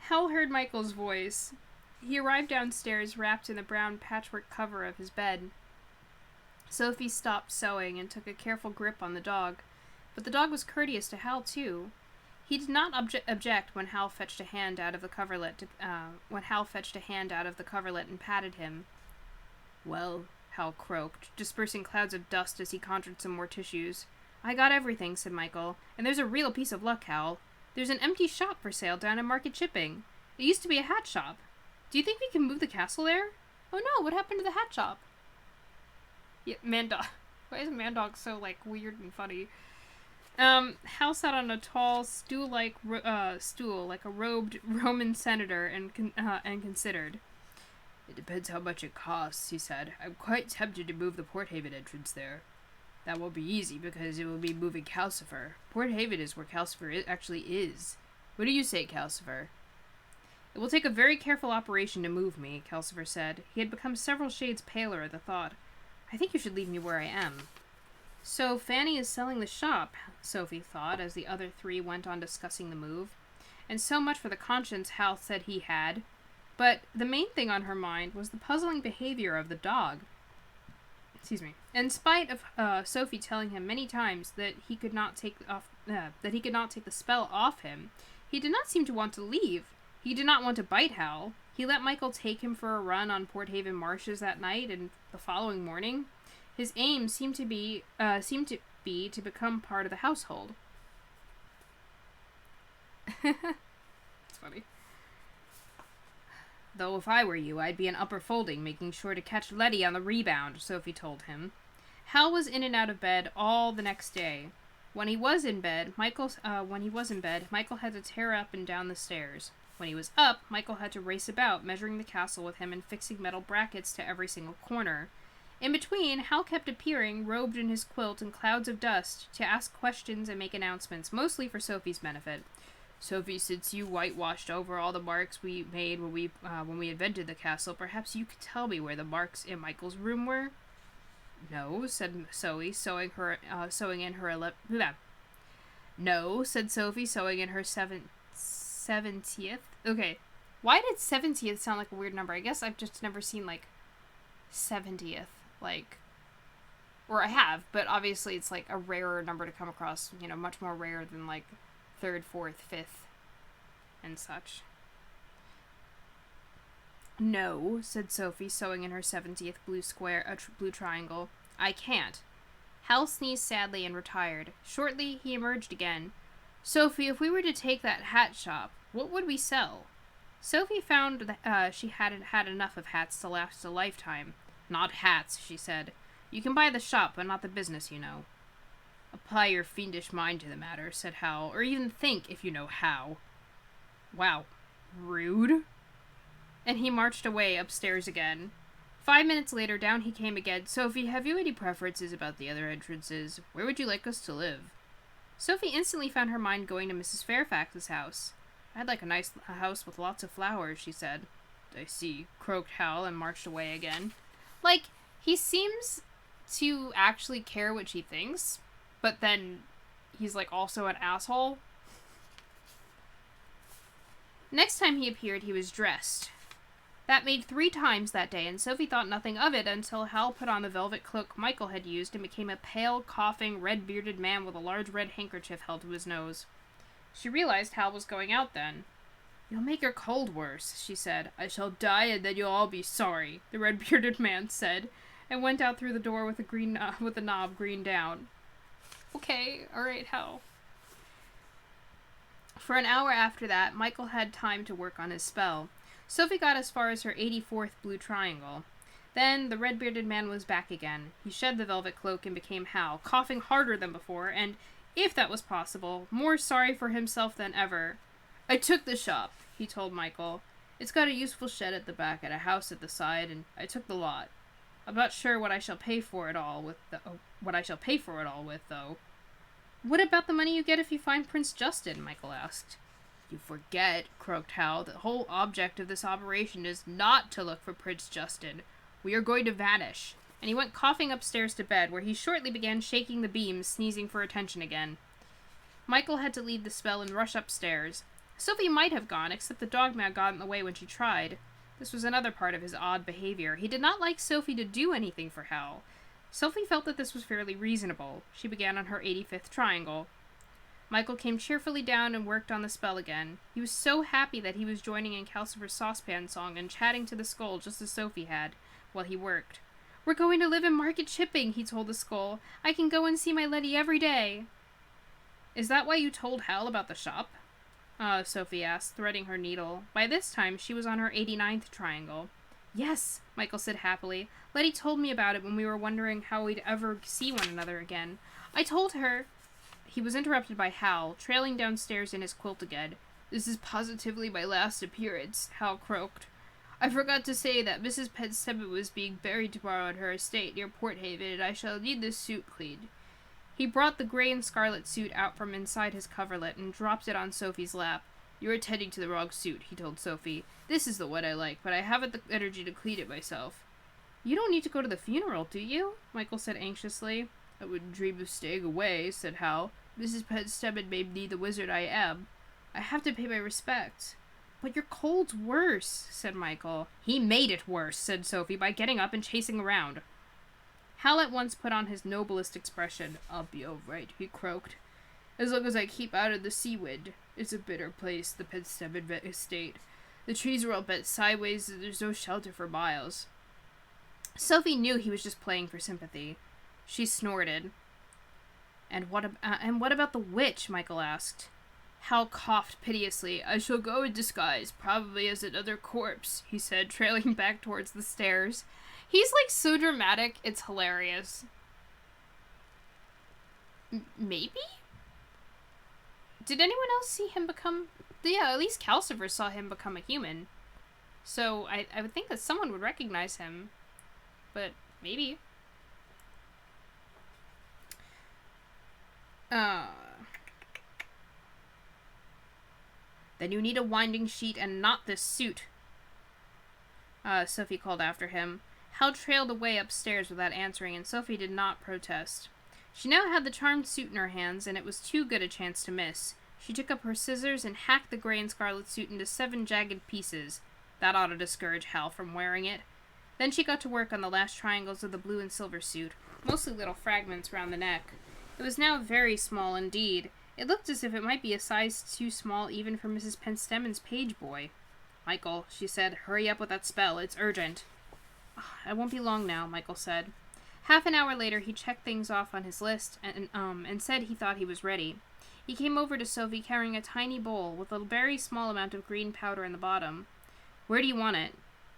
Hal heard Michael's voice. He arrived downstairs wrapped in the brown patchwork cover of his bed. Sophie stopped sewing and took a careful grip on the dog. But the dog was courteous to Hal, too. He did not object when Hal fetched a hand out of the coverlet and patted him. "Well," Hal croaked, dispersing clouds of dust as he conjured some more tissues. "I got everything," said Michael. "And there's a real piece of luck, Hal. There's an empty shop for sale down in Market Shipping. It used to be a hat shop. Do you think we can move the castle there?" "Oh no, what happened to the hat shop?" Yeah, Mandog. Why is Mandog so, like, weird and funny? Hal sat on a tall, stool like a robed Roman senator and considered. "It depends how much it costs," he said. "I'm quite tempted to move the Port Haven entrance there. That won't be easy because it will be moving Calcifer. Port Haven is where Calcifer actually is. What do you say, Calcifer?" "It will take a very careful operation to move me," Calcifer said. He had become several shades paler at the thought. "I think you should leave me where I am." "So Fanny is selling the shop," Sophie thought, as the other three went on discussing the move. And so much for the conscience Hal said he had. But the main thing on her mind was the puzzling behavior of the dog. In spite of Sophie telling him many times that he could not take the spell off him, he did not seem to want to leave. He did not want to bite Hal. He let Michael take him for a run on Port Haven marshes that night and the following morning. His aim seemed to be to become part of the household. It's funny. "Though if I were you, I'd be in upper folding, making sure to catch Letty on the rebound," Sophie told him. Hal was in and out of bed all the next day. When he was in bed, Michael had to tear up and down the stairs. When he was up, Michael had to race about, measuring the castle with him and fixing metal brackets to every single corner. In between, Hal kept appearing, robed in his quilt and clouds of dust, to ask questions and make announcements, mostly for Sophie's benefit. "Sophie, since you whitewashed over all the marks we made when we invented the castle, perhaps you could tell me where the marks in Michael's room were?" "No," said Sophie, sewing in her 70th. Okay, why did 70th sound like a weird number? I guess I've just never seen, like, 70th, like, or I have, but obviously it's, like, a rarer number to come across, you know, much more rare than, like, 3rd, 4th, 5th, and such. "No," said Sophie, sewing in her 70th blue triangle. "I can't." Hal sneezed sadly and retired. Shortly, he emerged again. "Sophie, if we were to take that hat shop, what would we sell?" Sophie found that she hadn't had enough of hats to last a lifetime. "Not hats," she said. "You can buy the shop, but not the business, you know." "Apply your fiendish mind to the matter," said Hal, "or even think, if you know how." "Wow. Rude." And he marched away upstairs again. 5 minutes later, down he came again. "Sophie, have you any preferences about the other entrances? Where would you like us to live?" Sophie instantly found her mind going to Mrs. Fairfax's house. "I'd like a house with lots of flowers," she said. "I see," croaked Hal and marched away again. Like, he seems to actually care what she thinks, but then he's, like, also an asshole. Next time he appeared, he was dressed. That made 3 times that day, and Sophie thought nothing of it until Hal put on the velvet cloak Michael had used and became a pale, coughing, red-bearded man with a large red handkerchief held to his nose. She realized Hal was going out then. "You'll make your cold worse," she said. "I shall die, and then you'll all be sorry," the red-bearded man said, and went out through the door with the knob green down. "Okay, alright, Hal." For an hour after that, Michael had time to work on his spell. Sophie got as far as her 84th blue triangle. Then the red-bearded man was back again. He shed the velvet cloak and became Hal, coughing harder than before, and, if that was possible, more sorry for himself than ever. I took the shop, he told Michael. It's got a useful shed at the back and a house at the side, and I took the lot. I'm not sure what I shall pay for it all with, though. What about the money you get if you find Prince Justin? Michael asked. You forget, croaked Howl. The whole object of this operation is not to look for Prince Justin. We are going to vanish. And he went coughing upstairs to bed, where he shortly began shaking the beams, sneezing for attention again. Michael had to leave the spell and rush upstairs. Sophie might have gone, except the dogman got in the way when she tried. This was another part of his odd behavior. He did not like Sophie to do anything for Howl. Sophie felt that this was fairly reasonable. She began on her 85th triangle. Michael came cheerfully down and worked on the spell again. He was so happy that he was joining in Calcifer's saucepan song and chatting to the skull just as Sophie had, while he worked. We're going to live in Market Shipping, he told the skull. I can go and see my Letty every day. Is that why you told Howl about the shop? Sophie asked, threading her needle. By this time, she was on her 89th triangle. Yes, Michael said happily. Letty told me about it when we were wondering how we'd ever see one another again. I told her... He was interrupted by Howl, trailing downstairs in his quilt again. This is positively my last appearance, Howl croaked. I forgot to say that Mrs. Penstebbit was being buried tomorrow at her estate near Port Haven, and I shall need this suit cleaned. He brought the gray and scarlet suit out from inside his coverlet and dropped it on Sophie's lap. You're attending to the wrong suit, he told Sophie. This is the one I like, but I haven't the energy to clean it myself. You don't need to go to the funeral, do you? Michael said anxiously. I wouldn't dream of staying away, said Howl. Mrs. Penstebbit made me the wizard I am. I have to pay my respects. But your cold's worse, said Michael. He made it worse, said Sophie, by getting up and chasing around. Hal at once put on his noblest expression. I'll be all right, he croaked. As long as I keep out of the sea wind. It's a bitter place, the Penstebbit estate. The trees are all bent sideways and there's no shelter for miles. Sophie knew he was just playing for sympathy. She snorted. And what about the witch? Michael asked. Hal coughed piteously. I shall go in disguise, probably as another corpse, he said, trailing back towards the stairs. He's, like, so dramatic, it's hilarious. Maybe? Did anyone else see him become... Yeah, at least Calcifer saw him become a human. So, I would think that someone would recognize him. But, maybe. Then you need a winding sheet and not this suit. Sophie called after him. Hal trailed away upstairs without answering, and Sophie did not protest. She now had the charmed suit in her hands, and it was too good a chance to miss. She took up her scissors and hacked the gray and scarlet suit into 7 jagged pieces. That ought to discourage Hal from wearing it. Then she got to work on the last triangles of the blue and silver suit, mostly little fragments round the neck. It was now very small indeed. It looked as if it might be a size too small even for Mrs. Penstebbin's page boy. Michael, she said, hurry up with that spell. It's urgent. I won't be long now, Michael said. Half an hour later, he checked things off on his list and said he thought he was ready. He came over to Sophie carrying a tiny bowl with a very small amount of green powder in the bottom. Where do you want it?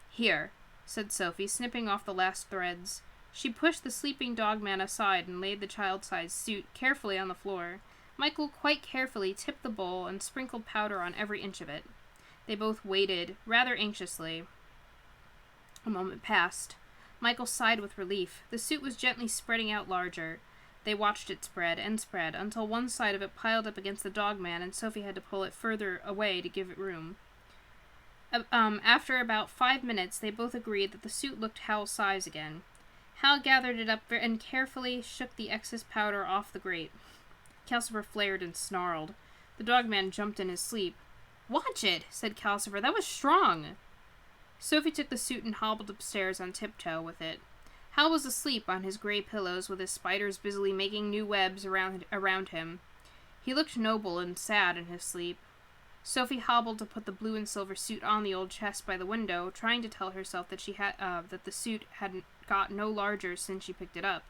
Here, said Sophie, snipping off the last threads. She pushed the sleeping dogman aside and laid the child-sized suit carefully on the floor. Michael quite carefully tipped the bowl and sprinkled powder on every inch of it. They both waited, rather anxiously. A moment passed. Michael sighed with relief. The suit was gently spreading out larger. They watched it spread and spread, until one side of it piled up against the dogman, and Sophie had to pull it further away to give it room. After about 5 minutes, they both agreed that the suit looked Hal's size again. Hal gathered it up and carefully shook the excess powder off the grate. Calcifer flared and snarled. The dogman jumped in his sleep. Watch it, said Calcifer. That was strong. Sophie took the suit and hobbled upstairs on tiptoe with it. Hal was asleep on his gray pillows with his spiders busily making new webs around him. He looked noble and sad in his sleep. Sophie hobbled to put the blue and silver suit on the old chest by the window, trying to tell herself that that the suit had got no larger since she picked it up.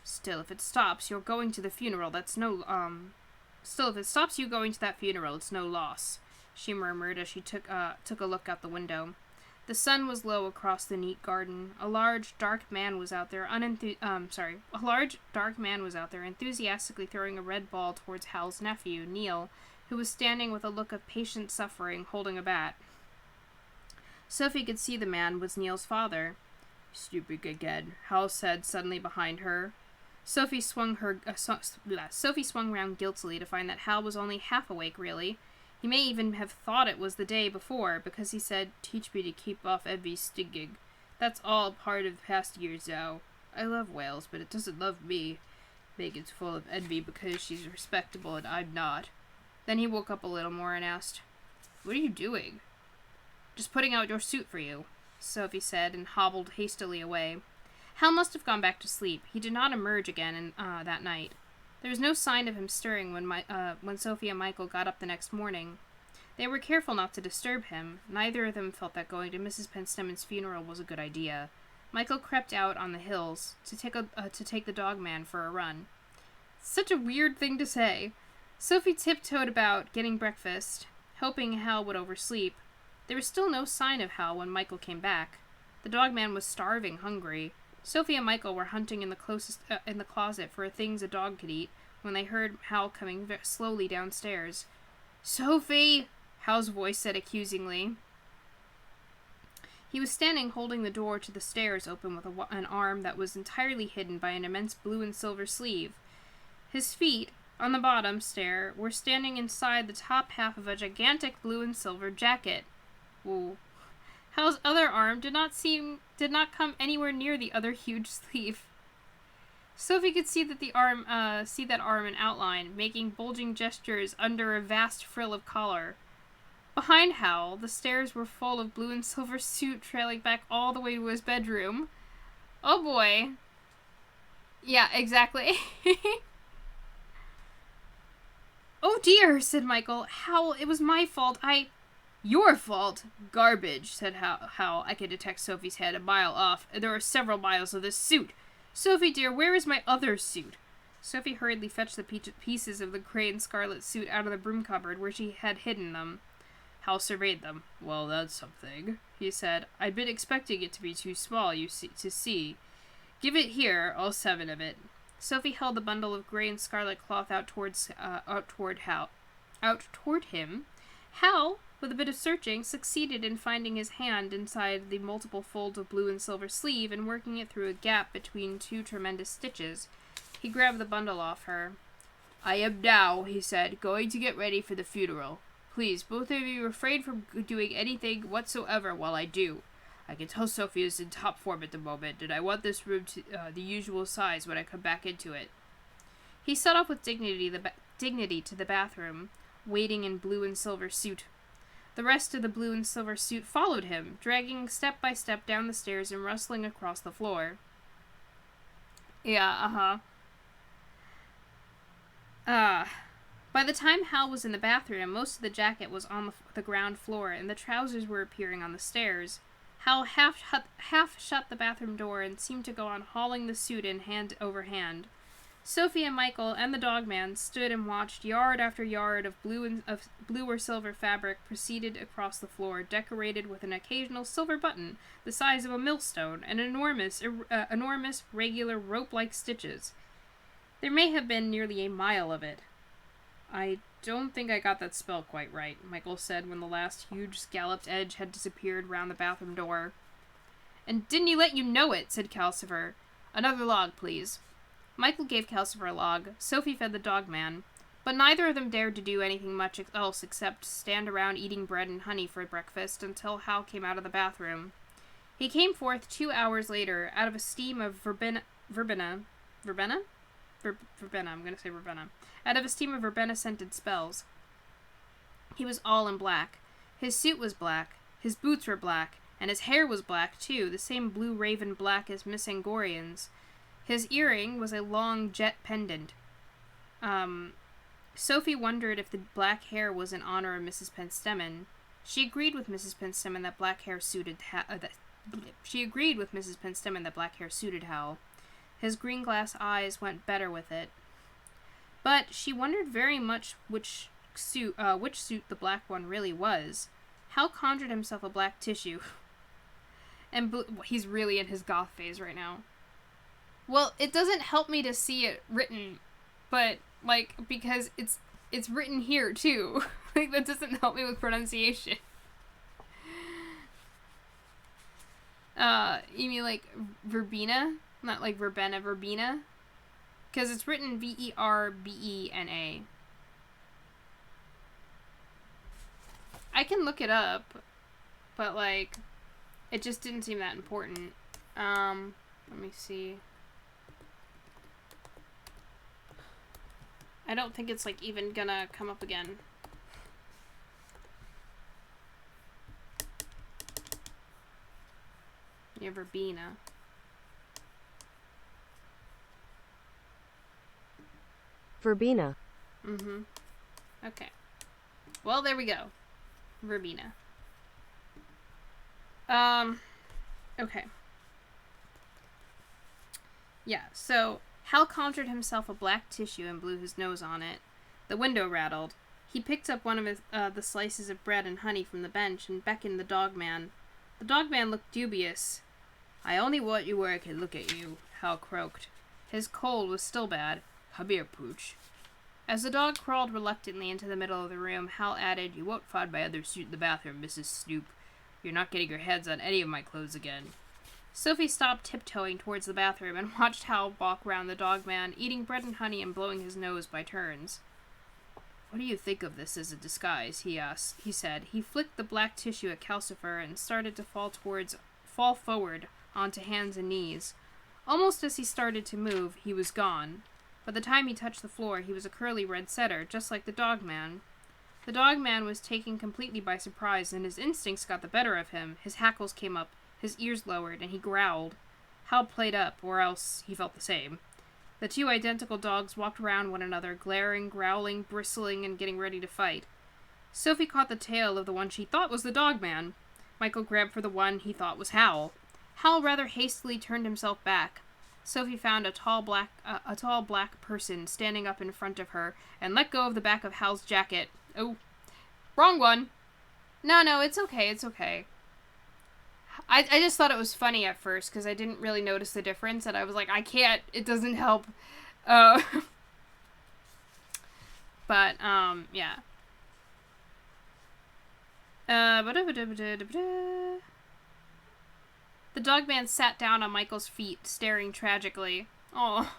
Still, if it stops you going to that funeral, it's no loss, she murmured as she took a look out the window. The sun was low across the neat garden. A large, dark man was out there enthusiastically throwing a red ball towards Hal's nephew, Neil, who was standing with a look of patient suffering, holding a bat. Sophie could see the man was Neil's father. "Stupid again," Howl said suddenly behind her. Sophie swung round guiltily to find that Hal was only half awake, really. He may even have thought it was the day before, because he said, "Teach me to keep off envy stinging. That's all part of past years now. I love Wales, but it doesn't love me. Megan's full of envy because she's respectable and I'm not." Then he woke up a little more and asked, "What are you doing?" "Just putting out your suit for you," Sophie said, and hobbled hastily away. Hal must have gone back to sleep. He did not emerge again that night. There was no sign of him stirring when Sophie and Michael got up the next morning. They were careful not to disturb him. Neither of them felt that going to Mrs. Penstemmon's funeral was a good idea. Michael crept out on the hills to take the dog man for a run. Such a weird thing to say. Sophie tiptoed about, getting breakfast, hoping Hal would oversleep. There was still no sign of Hal when Michael came back. The dog man was starving hungry. Sophie and Michael were hunting in the closet for things a dog could eat when they heard Hal coming slowly downstairs. "Sophie!" Hal's voice said accusingly. He was standing holding the door to the stairs open with an arm that was entirely hidden by an immense blue and silver sleeve. His feet, on the bottom stair, were standing inside the top half of a gigantic blue and silver jacket. Ooh. Hal's other arm did not come anywhere near the other huge sleeve. Sophie could see that arm in outline, making bulging gestures under a vast frill of collar. Behind Hal, the stairs were full of blue and silver suit trailing back all the way to his bedroom. Oh boy. Yeah, exactly. "Oh dear," said Michael. "Hal, it was my fault. Your fault? Garbage," said Hal. "I could detect Sophie's head a mile off, and there are several miles of this suit. Sophie, dear, where is my other suit?" Sophie hurriedly fetched the pieces of the gray and scarlet suit out of the broom cupboard where she had hidden them. Hal surveyed them. "Well, that's something," he said. "I'd been expecting it to be too small, to see. Give it here, all 7 of it." Sophie held the bundle of gray and scarlet cloth out toward him. Hal, with a bit of searching, succeeded in finding his hand inside the multiple folds of blue and silver sleeve and working it through a gap between 2 tremendous stitches. He grabbed the bundle off her. "I am now," he said, "going to get ready for the funeral. Please, both of you refrain from doing anything whatsoever while I do. I can tell Sophie is in top form at the moment, and I want this room to the usual size when I come back into it." He set off with dignity to the bathroom, wading in blue and silver suit. The rest of the blue and silver suit followed him, dragging step by step down the stairs and rustling across the floor. Yeah, By the time Hal was in the bathroom, most of the jacket was on the ground floor, and the trousers were appearing on the stairs. Hal half shut the bathroom door and seemed to go on hauling the suit in hand over hand. Sophie and Michael and the dog man stood and watched yard after yard of blue or silver fabric proceeded across the floor, decorated with an occasional silver button the size of a millstone and enormous regular rope-like stitches. There may have been nearly a mile of it. "I don't think I got that spell quite right," Michael said when the last huge scalloped edge had disappeared round the bathroom door. "And didn't he let you know it?" said Calcifer. "Another log, please." Michael gave Calcifer a log. Sophie fed the dog man. But neither of them dared to do anything much else except stand around eating bread and honey for breakfast until Hal came out of the bathroom. He came forth 2 hours later, out of a steam of verbena, out of a steam of verbena-scented spells. He was all in black. His suit was black, his boots were black, and his hair was black, too, the same blue raven black as Miss Angorian's. His earring was a long jet pendant. Sophie wondered if the black hair was in honor of Mrs. Penstemon. She agreed with Mrs. Penstemon that black hair suited Hal. His green glass eyes went better with it. But she wondered very much which suit the black one really was. Hal conjured himself a black tissue. And he's really in his goth phase right now. Well, it doesn't help me to see it written, but, because it's written here, too. Like, that doesn't help me with pronunciation. You mean, like, verbena? Not like verbena, verbena? Because it's written V-E-R-B-E-N-A. I can look it up, but, like, it just didn't seem that important. Let me see. I don't think it's, like, even gonna come up again. Yeah, verbena. Verbena. Mm-hmm. Okay. Well, there we go. Verbena. Okay. Yeah, so Hal conjured himself a black tissue and blew his nose on it. The window rattled. He picked up one of the slices of bread and honey from the bench and beckoned the dogman. The dogman looked dubious. "I only want you where I can look at you," Hal croaked. His cold was still bad. "Come here, Pooch." As the dog crawled reluctantly into the middle of the room, Hal added, "You won't find my other suit in the bathroom, Mrs. Snoop. You're not getting your hands on any of my clothes again." Sophie stopped tiptoeing towards the bathroom and watched Hal walk round the dogman, eating bread and honey and blowing his nose by turns. "What do you think of this as a disguise?" he asked. He said. He flicked the black tissue at Calcifer and started to fall forward onto hands and knees. Almost as he started to move, he was gone. By the time he touched the floor, he was a curly red setter, just like the dogman. The dogman was taken completely by surprise, and his instincts got the better of him. His hackles came up, his ears lowered, and he growled. Hal played up, or else he felt the same. The two identical dogs walked around one another, glaring, growling, bristling, and getting ready to fight. Sophie caught the tail of the one she thought was the dogman. Michael grabbed for the one he thought was Hal. Hal rather hastily turned himself back. Sophie found a tall black person standing up in front of her and let go of the back of Hal's jacket. Oh, wrong one. No, it's okay, it's okay. I just thought it was funny at first because I didn't really notice the difference, and I was like, I can't, it doesn't help. But, yeah. The dogman sat down on Michael's feet, staring tragically. "Oh,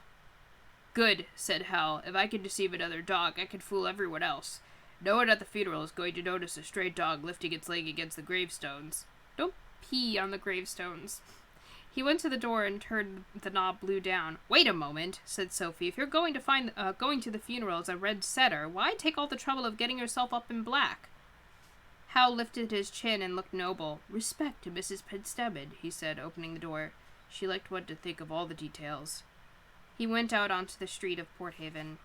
good," said Hal. "If I could deceive another dog, I could fool everyone else. No one at the funeral is going to notice a stray dog lifting its leg against the gravestones. Don't pee on the gravestones." He went to the door and turned the knob blue down. "Wait a moment," said Sophie. "If you're going to the funeral as a red setter, why take all the trouble of getting yourself up in black?" Hal lifted his chin and looked noble. "Respect to Mrs. Penstamen," he said, opening the door. "She liked one to think of all the details." He went out onto the street of Port Haven.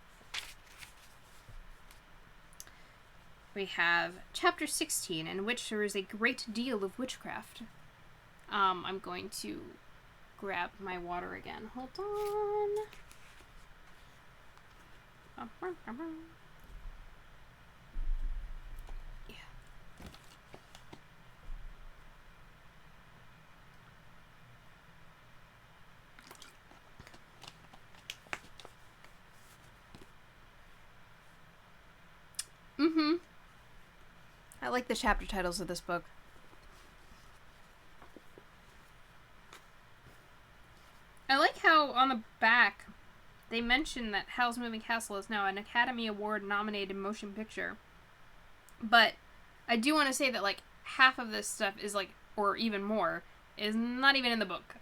We have chapter 16, in which there is a great deal of witchcraft. I'm going to grab my water again. Hold on. Yeah. I like the chapter titles of this book. I like how on the back they mention that Howl's Moving Castle is now an Academy Award nominated motion picture. But I do want to say that like half of this stuff is like, or even more, is not even in the book.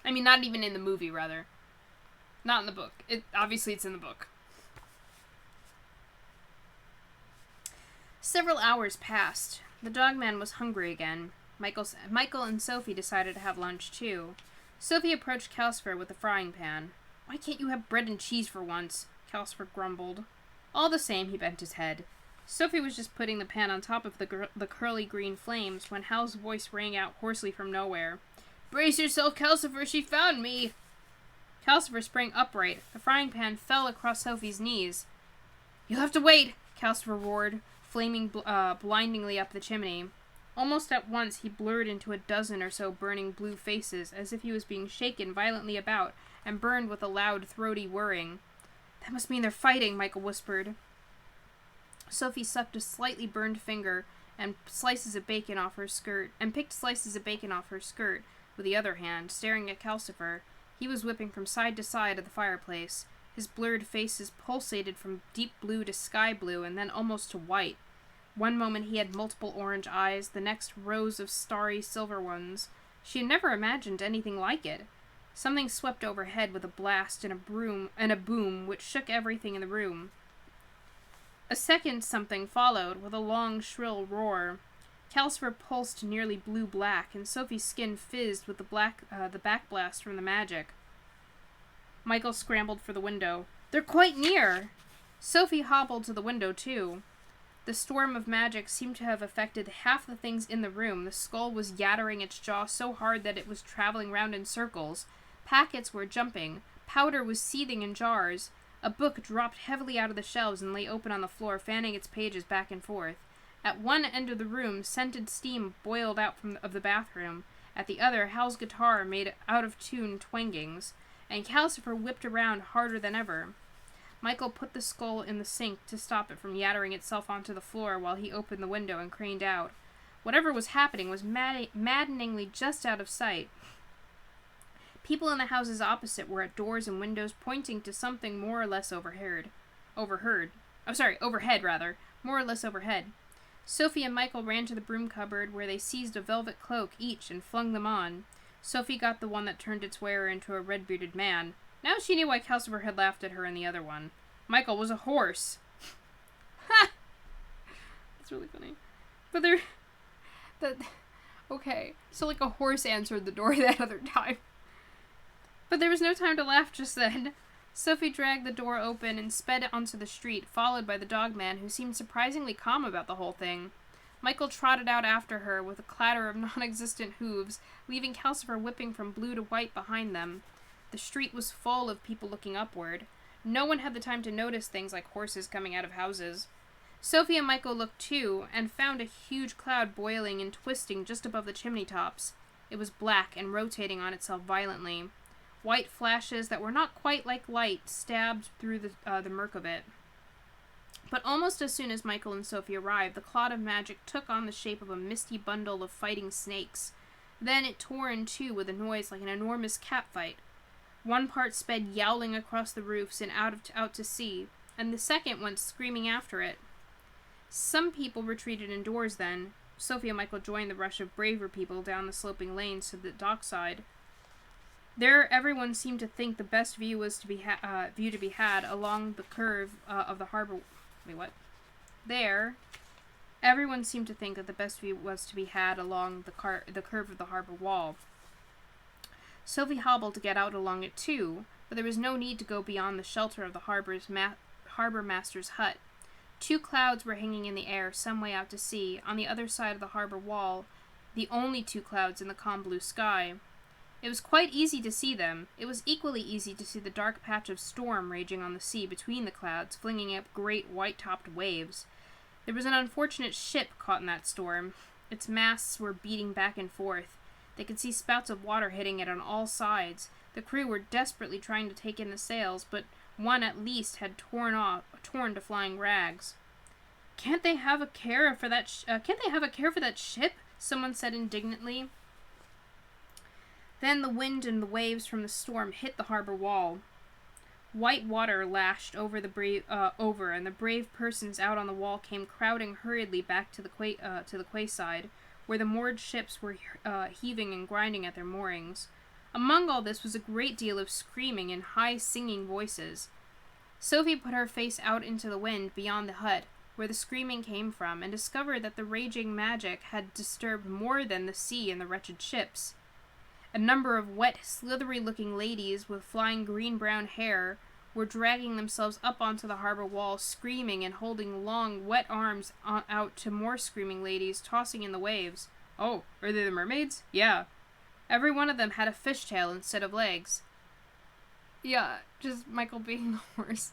I mean, not even in the movie, rather. Not in the book. Obviously it's in the book. Several hours passed. The dogman was hungry again. Michael and Sophie decided to have lunch too. Sophie approached Calcifer with a frying pan. "Why can't you have bread and cheese for once?" Calcifer grumbled. All the same, he bent his head. Sophie was just putting the pan on top of the curly green flames when Hal's voice rang out hoarsely from nowhere. "Brace yourself, Calcifer, she found me!" Calcifer sprang upright. The frying pan fell across Sophie's knees. "You'll have to wait!" Calcifer roared, flaming blindingly up the chimney. Almost at once he blurred into a dozen or so burning blue faces, as if he was being shaken violently about, and burned with a loud, throaty whirring. "That must mean they're fighting," Michael whispered. Sophie sucked a slightly burned finger and picked slices of bacon off her skirt with the other hand, staring at Calcifer. He was whipping from side to side of the fireplace. His blurred faces pulsated from deep blue to sky blue and then almost to white. One moment he had multiple orange eyes, the next rows of starry silver ones. She had never imagined anything like it. Something swept overhead with a blast and a boom which shook everything in the room. A second something followed, with a long, shrill roar. Calcifer pulsed nearly blue-black, and Sophie's skin fizzed with the backblast from the magic. Michael scrambled for the window. "They're quite near!" Sophie hobbled to the window, too. The storm of magic seemed to have affected half the things in the room. The skull was yattering its jaw so hard that it was traveling round in circles. Packets were jumping. Powder was seething in jars. A book dropped heavily out of the shelves and lay open on the floor, fanning its pages back and forth. At one end of the room, scented steam boiled out of the bathroom. At the other, Hal's guitar made out-of-tune twangings, and Calcifer whipped around harder than ever. Michael put the skull in the sink to stop it from yattering itself onto the floor while he opened the window and craned out. Whatever was happening was maddeningly just out of sight. People in the houses opposite were at doors and windows pointing to something more or less overhead. Sophie and Michael ran to the broom cupboard where they seized a velvet cloak each and flung them on. Sophie got the one that turned its wearer into a red-bearded man. Now she knew why Calcifer had laughed at her in the other one. Michael was a horse. Ha! That's really funny. Okay, so like a horse answered the door that other time. But there was no time to laugh just then. Sophie dragged the door open and sped onto the street, followed by the dogman, who seemed surprisingly calm about the whole thing. Michael trotted out after her with a clatter of non-existent hooves, leaving Calcifer whipping from blue to white behind them. The street was full of people looking upward. No one had the time to notice things like horses coming out of houses. Sophie and Michael looked too, and found a huge cloud boiling and twisting just above the chimney tops. It was black and rotating on itself violently. White flashes that were not quite like light stabbed through the murk of it. But almost as soon as Michael and Sophie arrived, the cloud of magic took on the shape of a misty bundle of fighting snakes. Then it tore in two with a noise like an enormous catfight. One part sped yowling across the roofs and out to sea, and the second went screaming after it. Some people retreated indoors then. Sophie and Michael joined the rush of braver people down the sloping lanes to the dockside. There, everyone seemed to think the best view was to be had along the curve of the harbor. Wait, what? There, everyone seemed to think that the best view was to be had along the curve of the harbor wall. Sophie hobbled to get out along it too, but there was no need to go beyond the shelter of the harbor master's hut. Two clouds were hanging in the air some way out to sea, on the other side of the harbor wall, the only two clouds in the calm blue sky. It was quite easy to see them. It was equally easy to see the dark patch of storm raging on the sea between the clouds, flinging up great white-topped waves. There was an unfortunate ship caught in that storm. Its masts were beating back and forth. They could see spouts of water hitting it on all sides. The crew were desperately trying to take in the sails, but one at least had torn to flying rags. Can't they have a care for that ship? Someone said indignantly. Then the wind and the waves from the storm hit the harbor wall. White water lashed over and the brave persons out on the wall came crowding hurriedly back to the quayside, where the moored ships were heaving and grinding at their moorings. Among all this was a great deal of screaming and high singing voices. Sophie put her face out into the wind beyond the hut, where the screaming came from, and discovered that the raging magic had disturbed more than the sea and the wretched ships. A number of wet, slithery-looking ladies with flying green-brown hair were dragging themselves up onto the harbor wall, screaming and holding long, wet arms out to more screaming ladies tossing in the waves. Oh, are they the mermaids? Yeah. Every one of them had a fishtail instead of legs. Yeah, just Michael being a horse.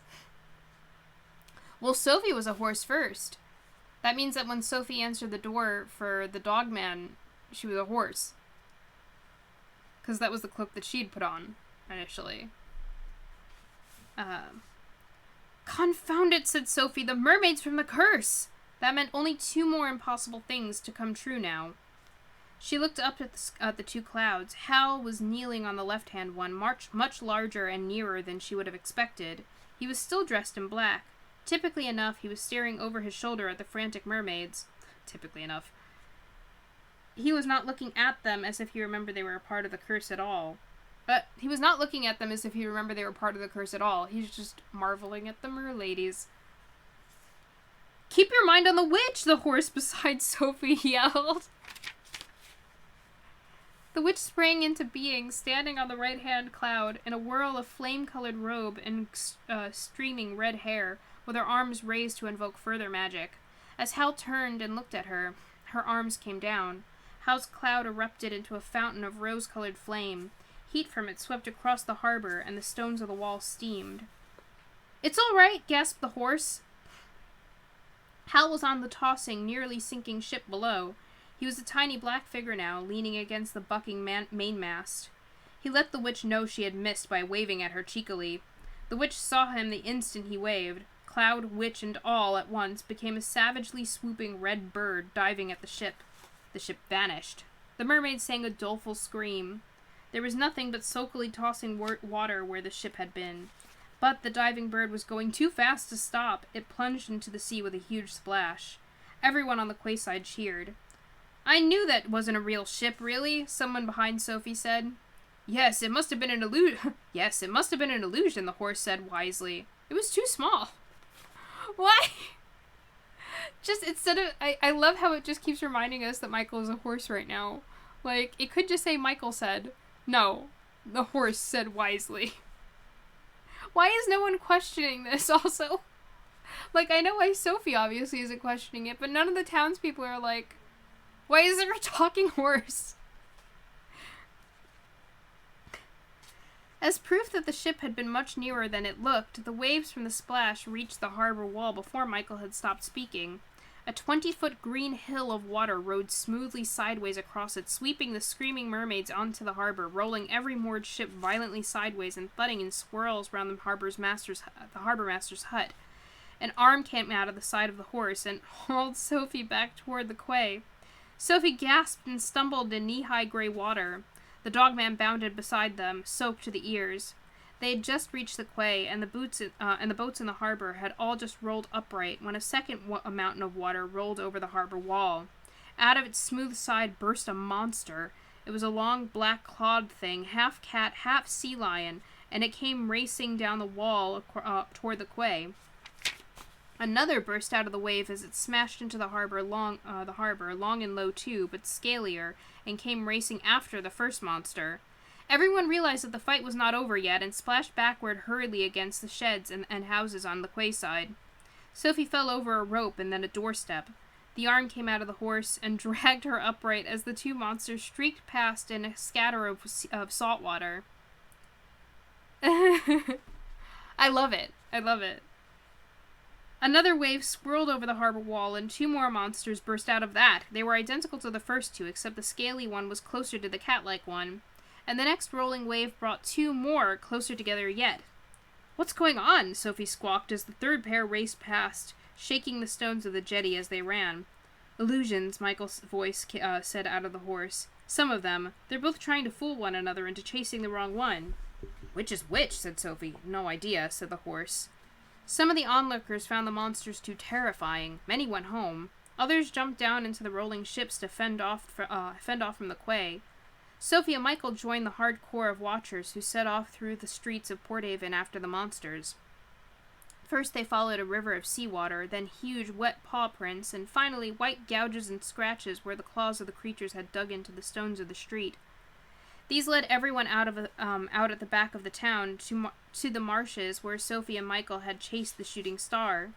Well, Sophie was a horse first. That means that when Sophie answered the door for the dogman, she was a horse. Because that was the cloak that she'd put on, initially. Confound it, said Sophie. The mermaids from the curse! That meant only 2 more impossible things to come true now. She looked up at the 2 clouds. Howl was kneeling on the left-hand one, much larger and nearer than she would have expected. He was still dressed in black. Typically enough, he was staring over his shoulder at the frantic mermaids. Typically enough. He was not looking at them as if he remembered they were a part of the curse at all. He was not looking at them as if he remembered they were part of the curse at all. He was just marveling at the merladies. Keep your mind on the witch, the horse beside Sophie yelled. The witch sprang into being, standing on the right-hand cloud, in a whirl of flame-colored robe and streaming red hair, with her arms raised to invoke further magic. As Howl turned and looked at her, her arms came down. Howl's cloud erupted into a fountain of rose-colored flame. Heat from it swept across the harbor, and the stones of the wall steamed. It's all right, gasped the horse. Howl was on the tossing, nearly sinking ship below. He was a tiny black figure now, leaning against the bucking mainmast. He let the witch know she had missed by waving at her cheekily. The witch saw him the instant he waved. Cloud, witch, and all at once became a savagely swooping red bird diving at the ship. The ship vanished. The mermaid sang a doleful scream. There was nothing but sulkily tossing water where the ship had been. But the diving bird was going too fast to stop. It plunged into the sea with a huge splash. Everyone on the quayside cheered. I knew that wasn't a real ship, really, someone behind Sophie said. Yes, it must have been an illusion. Yes, it must have been an illusion, the horse said wisely. It was too small. Why? Just instead of... I love how it just keeps reminding us that Michael is a horse right now. Like, it could just say Michael said. No, the horse said wisely. Why is no one questioning this also? Like, I know why Sophie obviously isn't questioning it, but none of the townspeople are like, why is there a talking horse? As proof that the ship had been much nearer than it looked, the waves from the splash reached the harbor wall before Michael had stopped speaking. A 20-foot green hill of water rode smoothly sideways across it, sweeping the screaming mermaids onto the harbor, rolling every moored ship violently sideways and thudding in swirls round the harbor master's hut. An arm came out of the side of the horse and hauled Sophie back toward the quay. Sophie gasped and stumbled in knee-high gray water. The dogman bounded beside them, soaked to the ears. They had just reached the quay, and the boats in the harbor had all just rolled upright when a second mountain of water rolled over the harbor wall. Out of its smooth side burst a monster. It was a long, black, clawed thing, half cat, half sea lion, and it came racing down the wall toward the quay. Another burst out of the wave as it smashed into the harbor, long and low too, but scalier, and came racing after the first monster. Everyone realized that the fight was not over yet, and splashed backward hurriedly against the sheds and houses on the quayside. Sophie fell over a rope and then a doorstep. The arm came out of the horse and dragged her upright as the 2 monsters streaked past in a scatter of salt water. I love it. I love it. Another wave swirled over the harbor wall, and 2 more monsters burst out of that. They were identical to the first 2, except the scaly one was closer to the cat-like one. And the next rolling wave brought 2 more closer together yet. What's going on? Sophie squawked as the third pair raced past, shaking the stones of the jetty as they ran. Illusions, Michael's voice said out of the horse. Some of them. They're both trying to fool one another into chasing the wrong one. Which is which? Said Sophie. No idea, said the horse. Some of the onlookers found the monsters too terrifying. Many went home. Others jumped down into the rolling ships to fend off from the quay. Sophie and Michael joined the hardcore of watchers who set off through the streets of Porthaven after the monsters. First they followed a river of seawater, then huge wet paw prints, and finally white gouges and scratches where the claws of the creatures had dug into the stones of the street. These led everyone out at the back of the town to the marshes where Sophie and Michael had chased the shooting star.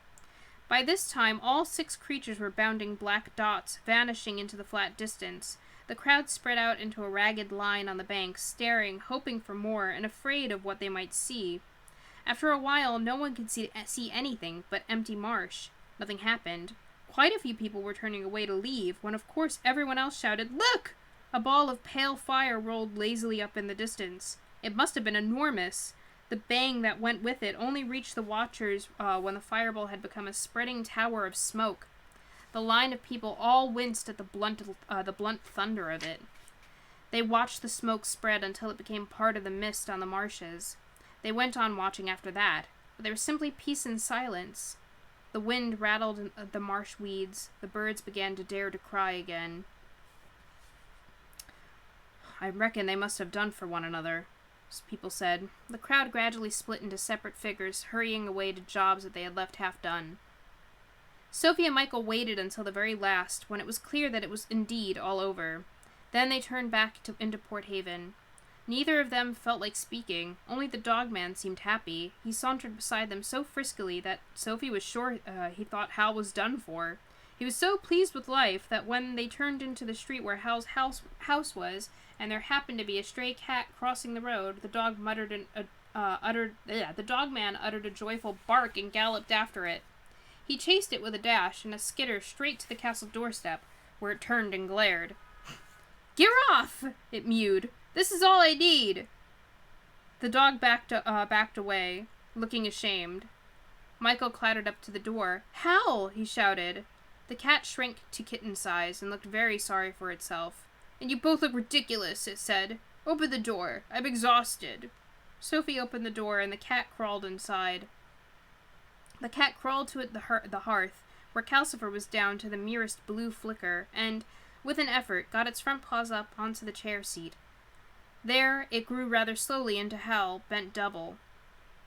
By this time, all 6 creatures were bounding black dots, vanishing into the flat distance. The crowd spread out into a ragged line on the bank, staring, hoping for more, and afraid of what they might see. After a while, no one could see anything but empty marsh. Nothing happened. Quite a few people were turning away to leave, when of course everyone else shouted, "Look!" A ball of pale fire rolled lazily up in the distance. It must have been enormous. The bang that went with it only reached the watchers when the fireball had become a spreading tower of smoke. The line of people all winced at the blunt thunder of it. They watched the smoke spread until it became part of the mist on the marshes. They went on watching after that, but there was simply peace and silence. The wind rattled in the marsh weeds. The birds began to dare to cry again. I reckon they must have done for one another, people said. The crowd gradually split into separate figures, hurrying away to jobs that they had left half done. Sophie and Michael waited until the very last, when it was clear that it was indeed all over. Then they turned back into Port Haven. Neither of them felt like speaking. Only the dogman seemed happy. He sauntered beside them so friskily that Sophie was sure he thought Hal was done for. He was so pleased with life that when they turned into the street where Hal's house was, and there happened to be a stray cat crossing the road, the dogman uttered a joyful bark and galloped after it. He chased it with a dash and a skitter straight to the castle doorstep, where it turned and glared. "Get off!" it mewed. "This is all I need." The dog backed away, looking ashamed. Michael clattered up to the door. "Hal!" he shouted. The cat shrank to kitten size and looked very sorry for itself. "And you both look ridiculous," it said. "Open the door. I'm exhausted." Sophie opened the door and the cat crawled inside. The cat crawled to the hearth, where Calcifer was down to the merest blue flicker, and, with an effort, got its front paws up onto the chair seat. There, it grew rather slowly into Hal, bent double.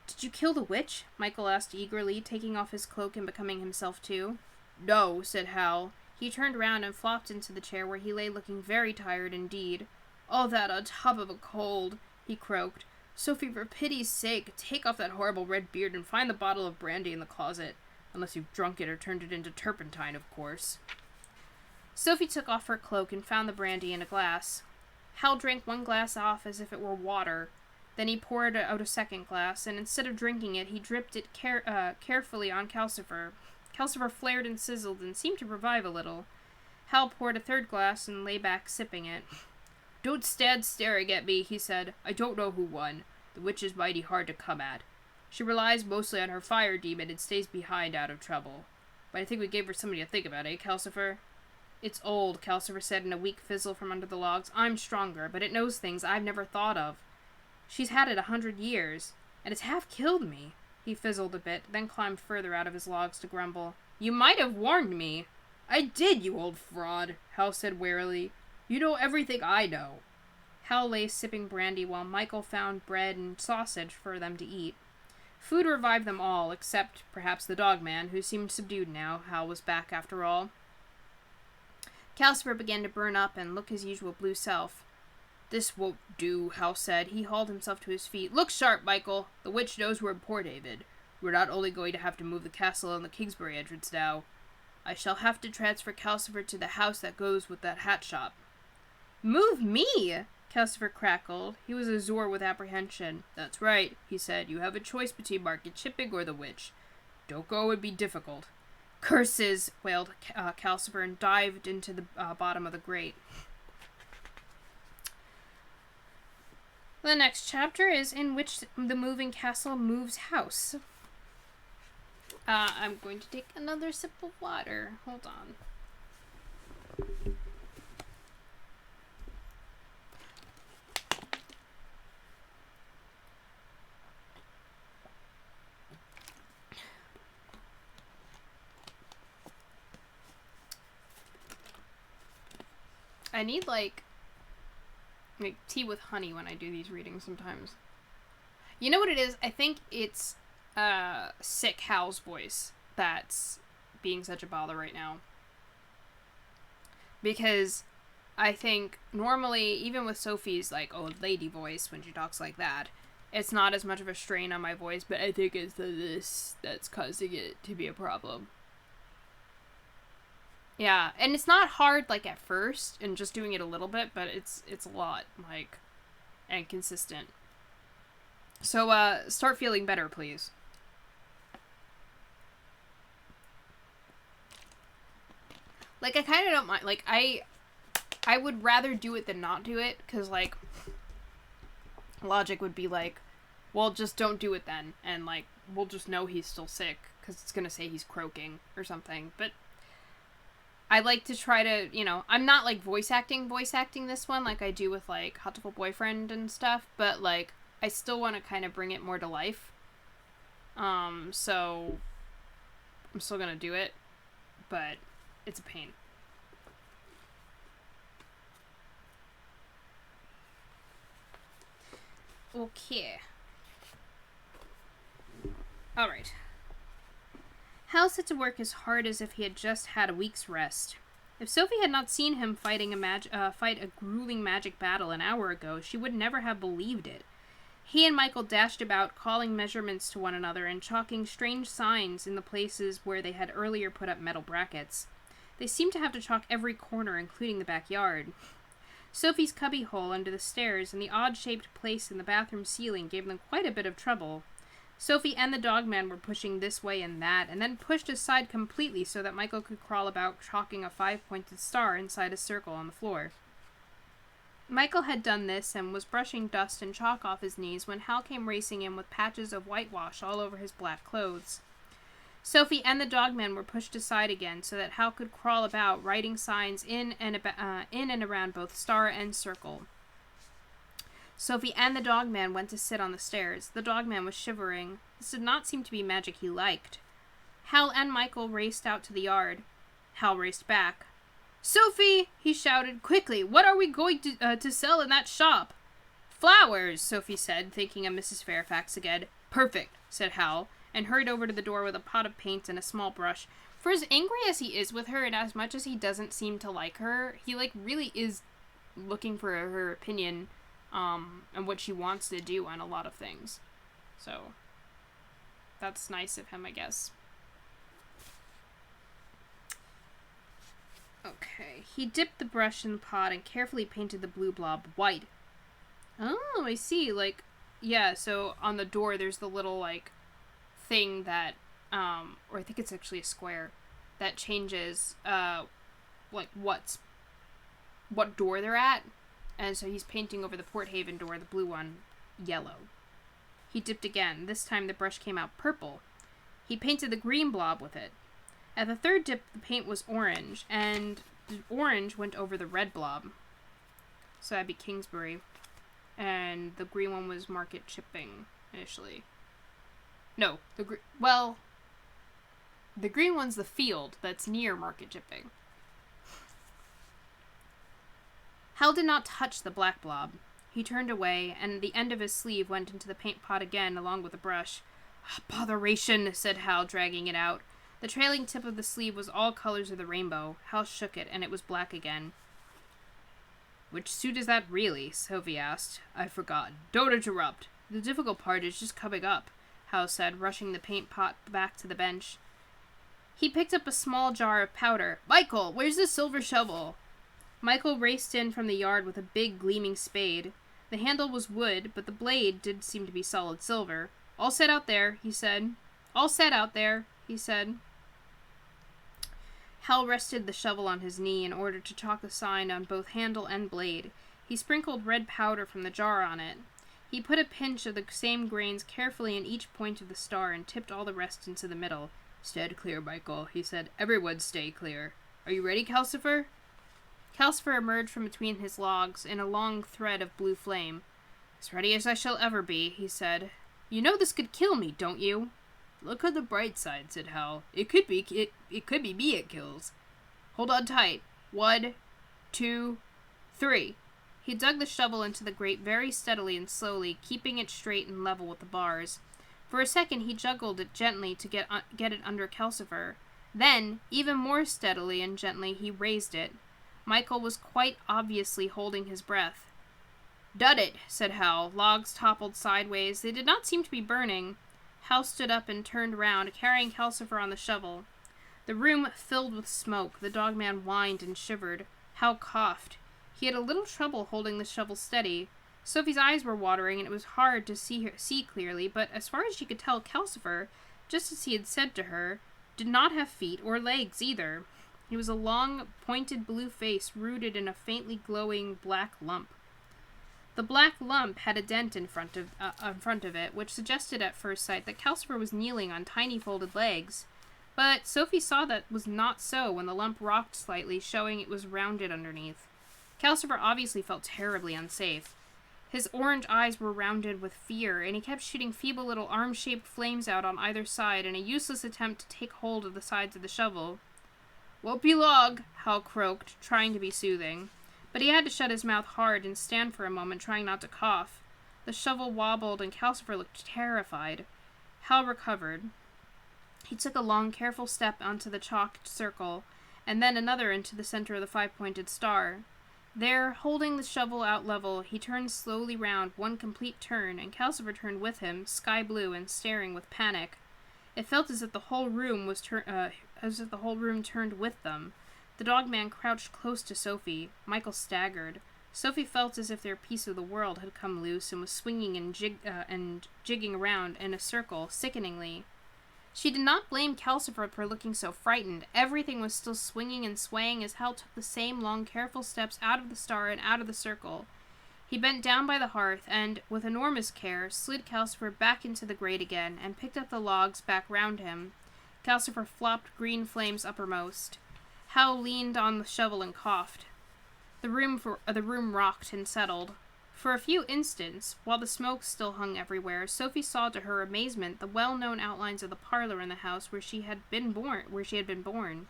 "Did you kill the witch?" Michael asked eagerly, taking off his cloak and becoming himself too. "No," said Hal. He turned round and flopped into the chair where he lay looking very tired indeed. "All that on top of a cold," he croaked. "Sophie, for pity's sake, take off that horrible red beard and find the bottle of brandy in the closet. Unless you've drunk it or turned it into turpentine, of course." Sophie took off her cloak and found the brandy in a glass. Hal drank one glass off as if it were water. Then he poured out a second glass, and instead of drinking it, he dripped it carefully on Calcifer. Calcifer flared and sizzled and seemed to revive a little. Hal poured a third glass and lay back sipping it. "Don't stand staring at me," he said. "I don't know who won. The witch is mighty hard to come at. She relies mostly on her fire demon and stays behind out of trouble. But I think we gave her something to think about, eh, Calcifer?" "It's old," Calcifer said in a weak fizzle from under the logs. "I'm stronger, but it knows things I've never thought of. She's had it 100 years, and it's half killed me." He fizzled a bit, then climbed further out of his logs to grumble. "You might have warned me." "I did, you old fraud," Hal said wearily. "You know everything I know." Hal lay sipping brandy while Michael found bread and sausage for them to eat. Food revived them all, except, perhaps, the dogman, who seemed subdued now. Hal was back after all. Calcifer began to burn up and look his usual blue self. "This won't do," Hal said. He hauled himself to his feet. "Look sharp, Michael. The witch knows we're in Port Haven. We're not only going to have to move the castle and the Kingsbury entrance now. I shall have to transfer Calcifer to the house that goes with that hat shop." "Move me?" Calcifer crackled. He was azure with apprehension. "That's right," he said. "You have a choice between Market Shipping or the witch. Don't go and be difficult." "Curses!" wailed Calcifer and dived into the bottom of the grate. The next chapter is in which the moving castle moves house. I'm going to take another sip of water. Hold on. I need like tea with honey when I do these readings sometimes. You know what it is? I think it's sick Hal's voice that's being such a bother right now. Because I think normally, even with Sophie's like old lady voice when she talks like that, it's not as much of a strain on my voice, but I think it's this that's causing it to be a problem. Yeah, and it's not hard, like, at first, and just doing it a little bit, but it's a lot, like, and consistent. So, start feeling better, please. Like, I kind of don't mind, like, I would rather do it than not do it, because, like, logic would be like, well, just don't do it then. And, like, we'll just know he's still sick, because it's going to say he's croaking or something. But I like to try to, you know, I'm not, like, voice acting this one like I do with, like, Hot to Boyfriend and stuff. But, like, I still want to kind of bring it more to life. So I'm still going to do it. But it's a pain. Okay. Alright. Hal set to work as hard as if he had just had a week's rest. If Sophie had not seen him fight a grueling magic battle an hour ago, she would never have believed it. He and Michael dashed about, calling measurements to one another and chalking strange signs in the places where they had earlier put up metal brackets. They seemed to have to chalk every corner, including the backyard. Sophie's cubbyhole under the stairs and the odd-shaped place in the bathroom ceiling gave them quite a bit of trouble. Sophie and the dogman were pushing this way and that, and then pushed aside completely so that Michael could crawl about chalking a 5-pointed star inside a circle on the floor. Michael had done this and was brushing dust and chalk off his knees when Hal came racing in with patches of whitewash all over his black clothes. Sophie and the dogman were pushed aside again so that Hal could crawl about, writing signs in and around both star and circle. Sophie and the dogman went to sit on the stairs. The dogman was shivering. This did not seem to be magic he liked. Hal and Michael raced out to the yard. Hal raced back. "Sophie!" he shouted. "Quickly, what are we going to sell in that shop?" "Flowers," Sophie said, thinking of Mrs. Fairfax again. "Perfect," said Hal, and hurried over to the door with a pot of paint and a small brush. For as angry as he is with her, and as much as he doesn't seem to like her, he, like, really is looking for her opinion, and what she wants to do on a lot of things. So, that's nice of him, I guess. Okay, he dipped the brush in the pot and carefully painted the blue blob white. Oh, I see, like, yeah, so on the door there's the little, like, thing that, or I think it's actually a square, that changes, like, what door they're at, and so he's painting over the Port Haven door, the blue one, yellow. He dipped again. This time the brush came out purple. He painted the green blob with it. At the third dip, the paint was orange, and the orange went over the red blob. So that'd be Kingsbury. And the green one was Market Chipping, initially. No, the green one's the field that's near Market Chipping. Hal did not touch the black blob. He turned away, and the end of his sleeve went into the paint pot again, along with the brush. "Botheration," said Hal, dragging it out. The trailing tip of the sleeve was all colors of the rainbow. Hal shook it, and it was black again. "Which suit is that really?" Sophie asked. "I forgot. Don't interrupt. The difficult part is just coming up," Hal said, rushing the paint pot back to the bench. He picked up a small jar of powder. "Michael, where's the silver shovel?" Michael raced in from the yard with a big, gleaming spade. The handle was wood, but the blade did seem to be solid silver. "All set out there," he said. "All set out there," he said. Hal rested the shovel on his knee in order to chalk a sign on both handle and blade. He sprinkled red powder from the jar on it. He put a pinch of the same grains carefully in each point of the star and tipped all the rest into the middle. "Stand clear, Michael," he said. "Everyone stay clear. Are you ready, Calcifer?" Calcifer emerged from between his logs in a long thread of blue flame. "As ready as I shall ever be," he said. "You know this could kill me, don't you?" "Look on the bright side," said Hal. It could be me it kills." "Hold on tight. 1, 2, 3. He dug the shovel into the grate very steadily and slowly, keeping it straight and level with the bars. For a second he juggled it gently to get it under Calcifer. Then, even more steadily and gently, he raised it. Michael was quite obviously holding his breath. "Done it," said Hal. Logs toppled sideways. They did not seem to be burning. Hal stood up and turned round, carrying Calcifer on the shovel. The room filled with smoke. The dogman whined and shivered. Hal coughed. He had a little trouble holding the shovel steady. Sophie's eyes were watering, and it was hard to see clearly, but as far as she could tell, Calcifer, just as he had said to her, did not have feet or legs either. He was a long, pointed blue face rooted in a faintly glowing black lump. The black lump had a dent in front of it, which suggested at first sight that Calcifer was kneeling on tiny folded legs. But Sophie saw that was not so when the lump rocked slightly, showing it was rounded underneath. Calcifer obviously felt terribly unsafe. His orange eyes were rounded with fear, and he kept shooting feeble little arm-shaped flames out on either side in a useless attempt to take hold of the sides of the shovel. "Won't be long," Hal croaked, trying to be soothing. But he had to shut his mouth hard and stand for a moment, trying not to cough. The shovel wobbled, and Calcifer looked terrified. Hal recovered. He took a long, careful step onto the chalked circle, and then another into the center of the five-pointed star. There, holding the shovel out level, he turned slowly round one complete turn, and Calcifer turned with him, sky blue and staring with panic. It felt as if the whole room turned with them. The dogman crouched close to Sophie. Michael staggered. Sophie felt as if their piece of the world had come loose and was swinging and jigging around in a circle, sickeningly. She did not blame Calcifer for looking so frightened. Everything was still swinging and swaying as Hal took the same long, careful steps out of the star and out of the circle. He bent down by the hearth and, with enormous care, slid Calcifer back into the grate again and picked up the logs back round him. Calcifer flopped green flames uppermost. Hal leaned on the shovel and coughed. The room rocked and settled. For a few instants, while the smoke still hung everywhere, Sophie saw to her amazement the well-known outlines of the parlor in the house where she had been born.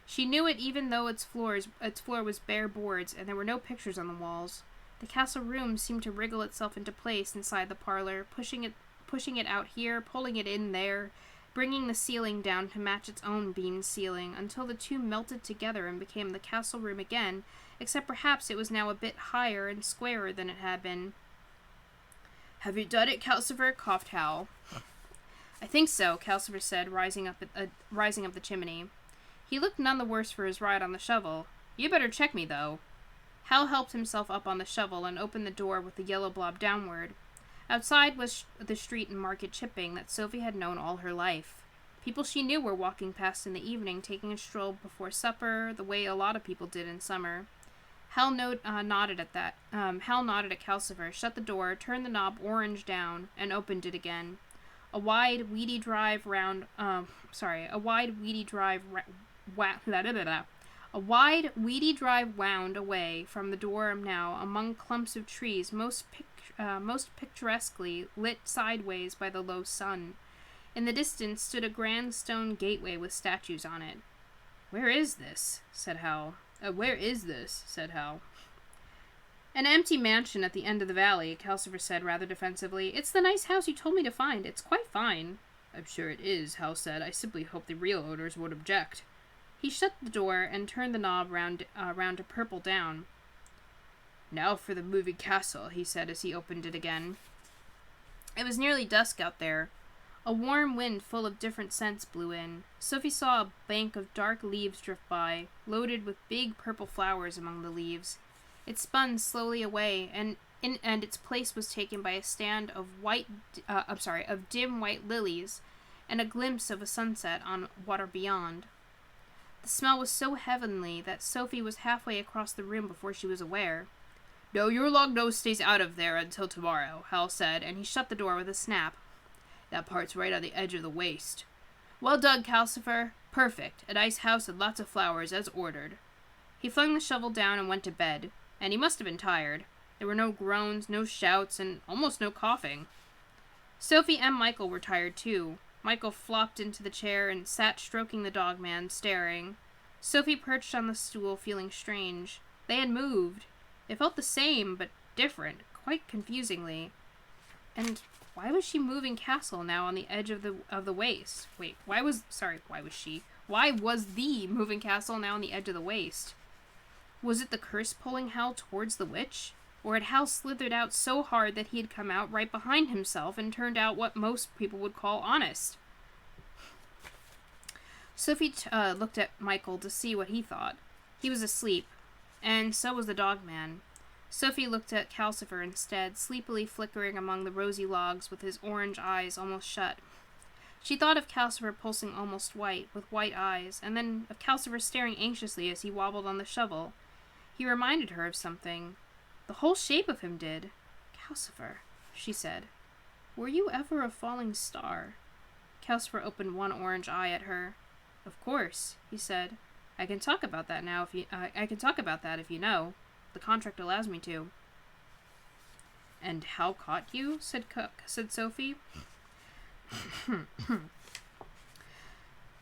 She knew it even though its floor was bare boards and there were no pictures on the walls. The castle room seemed to wriggle itself into place inside the parlor, pushing it out here, pulling it in there, bringing the ceiling down to match its own beam ceiling, until the two melted together and became the castle room again, except perhaps it was now a bit higher and squarer than it had been. "Have you done it, Calcifer?" coughed Hal. "I think so," Calcifer said, rising up the chimney. He looked none the worse for his ride on the shovel. "You better check me, though." Hal helped himself up on the shovel and opened the door with the yellow blob downward. Outside was the street and market chipping that Sophie had known all her life. People she knew were walking past in the evening, taking a stroll before supper, the way a lot of people did in summer. Hal nodded at Calcifer, shut the door, turned the knob orange down, and opened it again. A wide, weedy drive wound away from the door now among clumps of trees, most picturesquely lit sideways by the low sun. In the distance stood a grand stone gateway with statues on it. "Where is this?" said Hal. "Where is this?" said Hal. "An empty mansion at the end of the valley," Calcifer said rather defensively. "It's the nice house you told me to find. It's quite fine." "I'm sure it is," Hal said. "I simply hope the real owners won't object." He shut the door and turned the knob round to purple down. "Now for the moving castle," he said as he opened it again. It was nearly dusk out there. A warm wind full of different scents blew in. Sophie saw a bank of dark leaves drift by, loaded with big purple flowers among the leaves. It spun slowly away, and its place was taken by a stand of dim white lilies, and a glimpse of a sunset on water beyond. The smell was so heavenly that Sophie was halfway across the room before she was aware. "No, your long nose stays out of there until tomorrow," Hal said, and he shut the door with a snap. "That part's right on the edge of the waste." "Well done, Calcifer. Perfect. A nice house and lots of flowers, as ordered." He flung the shovel down and went to bed, and he must have been tired. There were no groans, no shouts, and almost no coughing. Sophie and Michael were tired, too. Michael flopped into the chair and sat stroking the dogman, staring. Sophie perched on the stool, feeling strange. They had moved. It felt the same, but different, quite confusingly. And why was she moving castle now on the edge of the waste? Why was the moving castle now on the edge of the waste? Was it the curse pulling Hal towards the witch? Or had Hal slithered out so hard that he had come out right behind himself and turned out what most people would call honest? Sophie looked at Michael to see what he thought. He was asleep, and so was the dogman. Sophie looked at Calcifer instead, sleepily flickering among the rosy logs with his orange eyes almost shut. She thought of Calcifer pulsing almost white, with white eyes, and then of Calcifer staring anxiously as he wobbled on the shovel. He reminded her of something. The whole shape of him did. Calcifer, she said, were you ever a falling star? Calcifer opened one orange eye at her. Of course, he said. I can talk about that now if you know. The contract allows me to. And Hal caught you? said Sophie.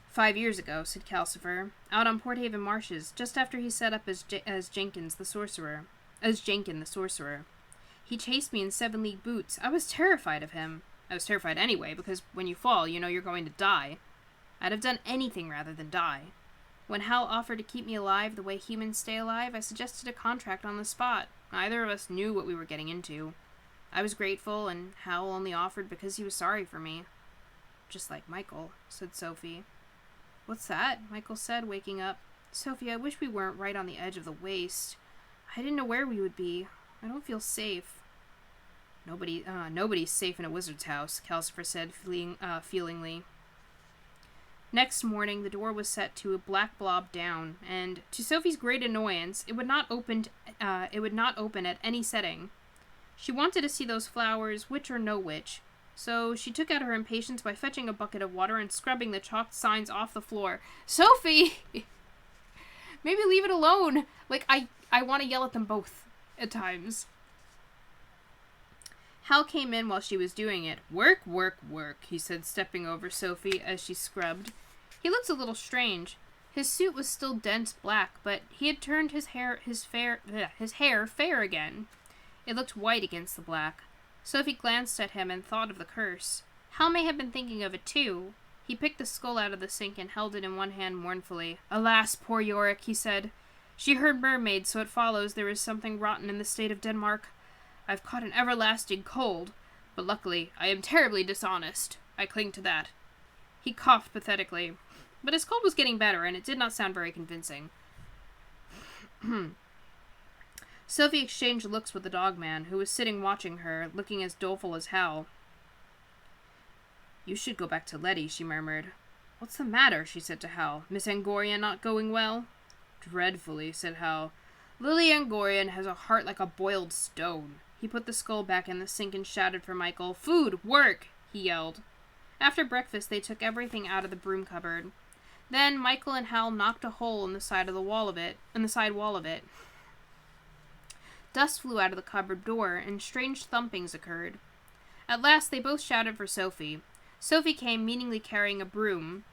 5 years ago, said Calcifer, out on Port Haven marshes, just after he set up as Jenkins the sorcerer. He chased me in 7-league boots. I was terrified of him. I was terrified anyway, because when you fall, you know you're going to die. I'd have done anything rather than die. When Hal offered to keep me alive the way humans stay alive, I suggested a contract on the spot. Neither of us knew what we were getting into. I was grateful, and Hal only offered because he was sorry for me. Just like Michael, said Sophie. What's that? Michael said, waking up. Sophie, I wish we weren't right on the edge of the waste. I didn't know where we would be. I don't feel safe. Nobody's safe in a wizard's house, Calcifer said, feelingly. Next morning, the door was set to a black blob down, and, to Sophie's great annoyance, it would not open at any setting. She wanted to see those flowers, witch or no witch, so she took out her impatience by fetching a bucket of water and scrubbing the chalked signs off the floor. Sophie! Maybe leave it alone! Like, I want to yell at them both, at times. Hal came in while she was doing it. Work, work, work, he said, stepping over Sophie as she scrubbed. He looked a little strange. His suit was still dense black, but he had turned his hair fair again. It looked white against the black. Sophie glanced at him and thought of the curse. Hal may have been thinking of it too. He picked the skull out of the sink and held it in one hand mournfully. Alas, poor Yorick, he said. She heard mermaids, so it follows there is something rotten in the state of Denmark. I've caught an everlasting cold, but luckily I am terribly dishonest. I cling to that. He coughed pathetically, but his cold was getting better, and it did not sound very convincing. Sophie exchanged looks with the dogman, who was sitting watching her, looking as doleful as Hal. You should go back to Letty, she murmured. What's the matter? She said to Hal. Miss Angorian not going well? Dreadfully, said Hal. Lily Angorian has a heart like a boiled stone. He put the skull back in the sink and shouted for Michael. Food! Work! He yelled. After breakfast, they took everything out of the broom cupboard. Then Michael and Hal knocked a hole in the side wall of it. Dust flew out of the cupboard door, and strange thumpings occurred. At last, they both shouted for Sophie. Sophie came meaningly carrying a broom,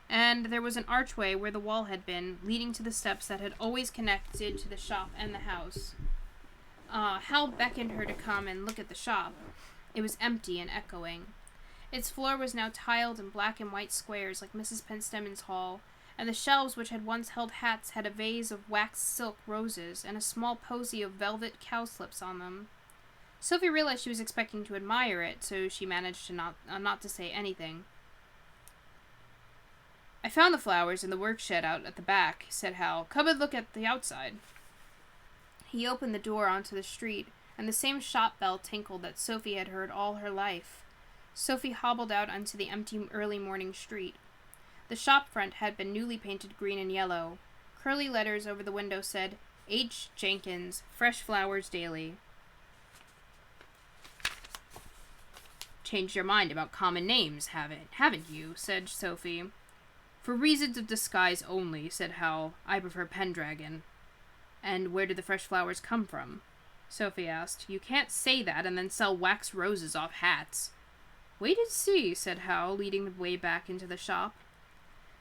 and there was an archway where the wall had been, leading to the steps that had always connected to the shop and the house. Hal beckoned her to come and look at the shop. It was empty and echoing. Its floor was now tiled in black and white squares like Mrs. Penstemmon's hall, and the shelves which had once held hats had a vase of waxed silk roses and a small posy of velvet cowslips on them. Sophie realized she was expecting to admire it, so she managed to not to say anything. I found the flowers in the work shed out at the back, said Hal. Come and look at the outside. He opened the door onto the street, and the same shop bell tinkled that Sophie had heard all her life. Sophie hobbled out onto the empty early morning street. The shop front had been newly painted green and yellow. Curly letters over the window said, H. Jenkins, Fresh Flowers Daily. Changed your mind about common names, haven't you? Said Sophie. For reasons of disguise only, said Hal. I prefer Pendragon. And where do the fresh flowers come from? Sophie asked. You can't say that and then sell wax roses off hats. Wait and see, said Hal, leading the way back into the shop.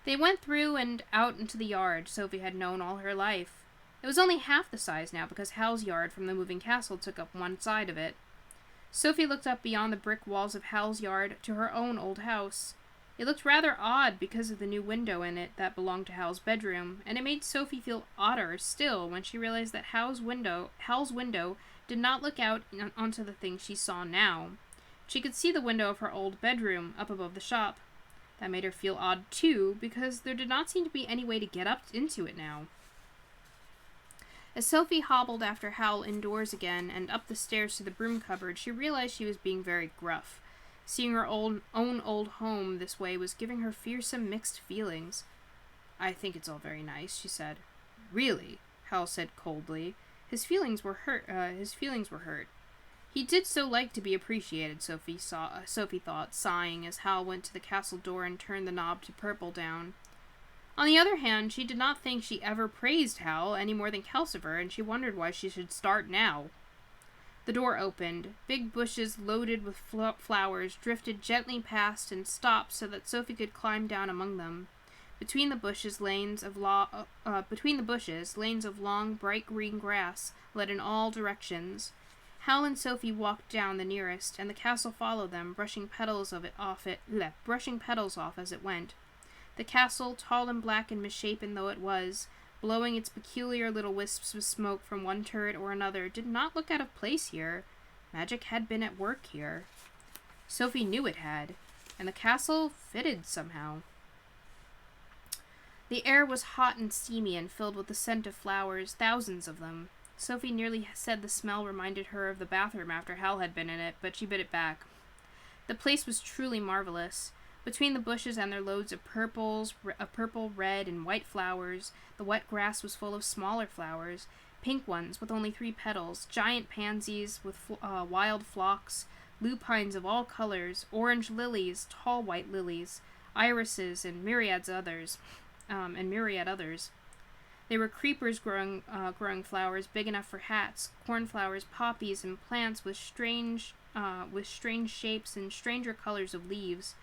They went through and out into the yard Sophie had known all her life. It was only half the size now because Hal's yard from the moving castle took up one side of it. Sophie looked up beyond the brick walls of Hal's yard to her own old house. It looked rather odd because of the new window in it that belonged to Hal's bedroom, and it made Sophie feel odder still when she realized that Hal's window did not look out onto the thing she saw now. She could see the window of her old bedroom up above the shop. That made her feel odd too, because there did not seem to be any way to get up into it now. As Sophie hobbled after Hal indoors again and up the stairs to the broom cupboard, she realized she was being very gruff. Seeing her own old home this way was giving her fearsome mixed feelings. I think it's all very nice, she said. Really? Hal said coldly. His feelings were hurt. He did so like to be appreciated, Sophie thought, sighing as Howl went to the castle door and turned the knob to purple down. On the other hand, she did not think she ever praised Howl any more than Calcifer, and she wondered why she should start now. The door opened. Big bushes loaded with flowers drifted gently past and stopped so that Sophie could climb down among them. Between the bushes, lanes of long, bright green grass led in all directions. Howl and Sophie walked down the nearest, and the castle followed them, brushing petals off as it went. The castle, tall and black and misshapen though it was, blowing its peculiar little wisps of smoke from one turret or another, did not look out of place here. Magic had been at work here. Sophie knew it had, and the castle fitted somehow. The air was hot and steamy and filled with the scent of flowers, thousands of them. Sophie nearly said the smell reminded her of the bathroom after Howl had been in it, but she bit it back. The place was truly marvelous. Between the bushes and their loads of purple, red, and white flowers, the wet grass was full of smaller flowers, pink ones with only 3 petals, giant pansies with wild phlox, lupines of all colors, orange lilies, tall white lilies, irises, and myriad others. There were creepers growing flowers big enough for hats, cornflowers, poppies, and plants with strange shapes and stranger colors of leaves.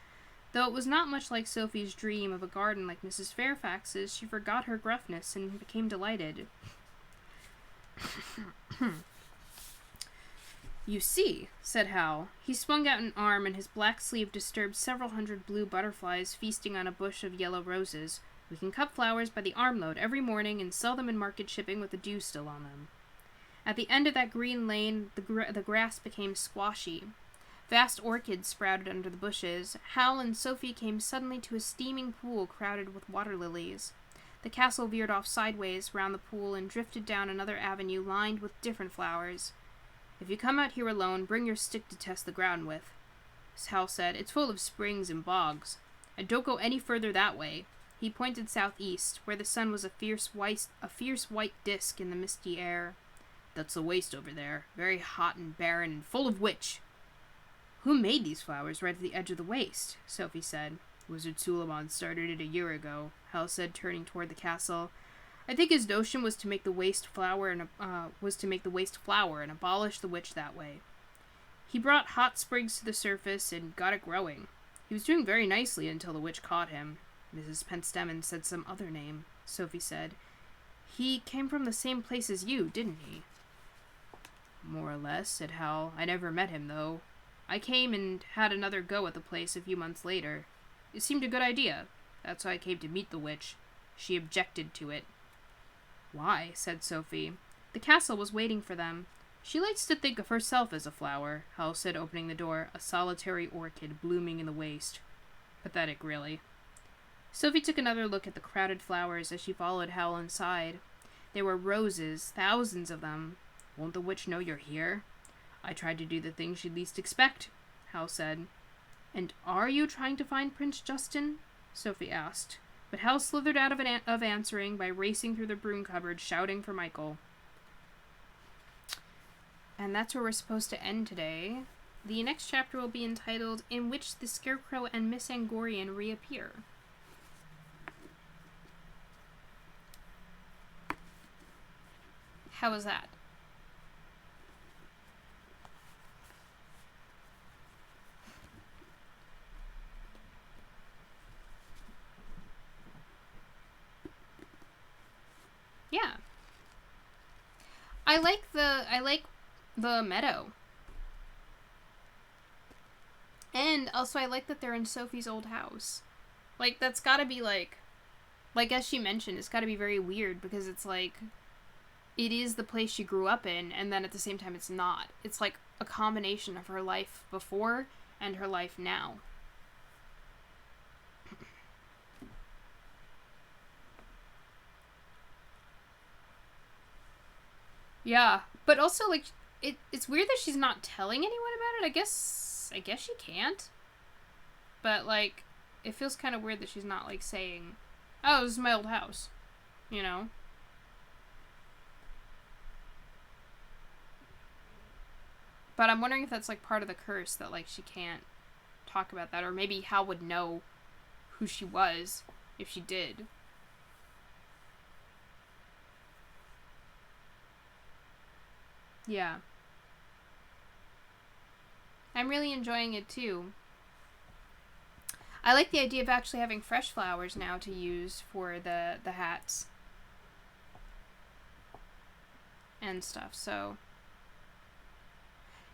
Though it was not much like Sophie's dream of a garden like Mrs. Fairfax's, she forgot her gruffness and became delighted. "You see," said Howl. He swung out an arm, and his black sleeve disturbed several hundred blue butterflies feasting on a bush of yellow roses. "We can cut flowers by the armload every morning and sell them in market shipping with the dew still on them." At the end of that green lane, the grass became squashy. Vast orchids sprouted under the bushes. Howl and Sophie came suddenly to a steaming pool crowded with water lilies. The castle veered off sideways round the pool and drifted down another avenue lined with different flowers. "If you come out here alone, bring your stick to test the ground with," Howl said. "It's full of springs and bogs. And don't go any further that way." He pointed southeast, where the sun was a fierce white disk in the misty air. "That's the waste over there, very hot and barren and full of witch." "Who made these flowers right at the edge of the waste?" Sophie said. "Wizard Suleiman started it a year ago," Howl said, turning toward the castle. "I think his notion was to make the waste flower and abolish the witch that way. He brought hot sprigs to the surface and got it growing. He was doing very nicely until the witch caught him." "Mrs. Penstemon said some other name," Sophie said. "He came from the same place as you, didn't he?" "More or less," said Howl. "I never met him, though. I came and had another go at the place a few months later. It seemed a good idea. That's why I came to meet the witch. She objected to it." "Why?" said Sophie. The castle was waiting for them. "She likes to think of herself as a flower," Howl said, opening the door. "A solitary orchid blooming in the waste. Pathetic, really." Sophie took another look at the crowded flowers as she followed Howl inside. There were roses, thousands of them. "Won't the witch know you're here?" "I tried to do the thing she'd least expect," Howl said. "And are you trying to find Prince Justin?" Sophie asked. But Howl slithered out of answering by racing through the broom cupboard, shouting for Michael. And that's where we're supposed to end today. The next chapter will be entitled "In Which the Scarecrow and Miss Angorian Reappear." How was that? Yeah. I like the meadow. And also I like that they're in Sophie's old house. Like, that's gotta be like as she mentioned, it's gotta be very weird because it's like it is the place she grew up in, and then at the same time it's not. It's like a combination of her life before and her life now. Yeah, but also like it's weird that she's not telling anyone about it. I guess she can't. But like it feels kind of weird that she's not like saying, "Oh, this is my old house." You know? But I'm wondering if that's, like, part of the curse, that, like, she can't talk about that. Or maybe Hal would know who she was if she did. Yeah. I'm really enjoying it, too. I like the idea of actually having fresh flowers now to use for the hats. And stuff, so...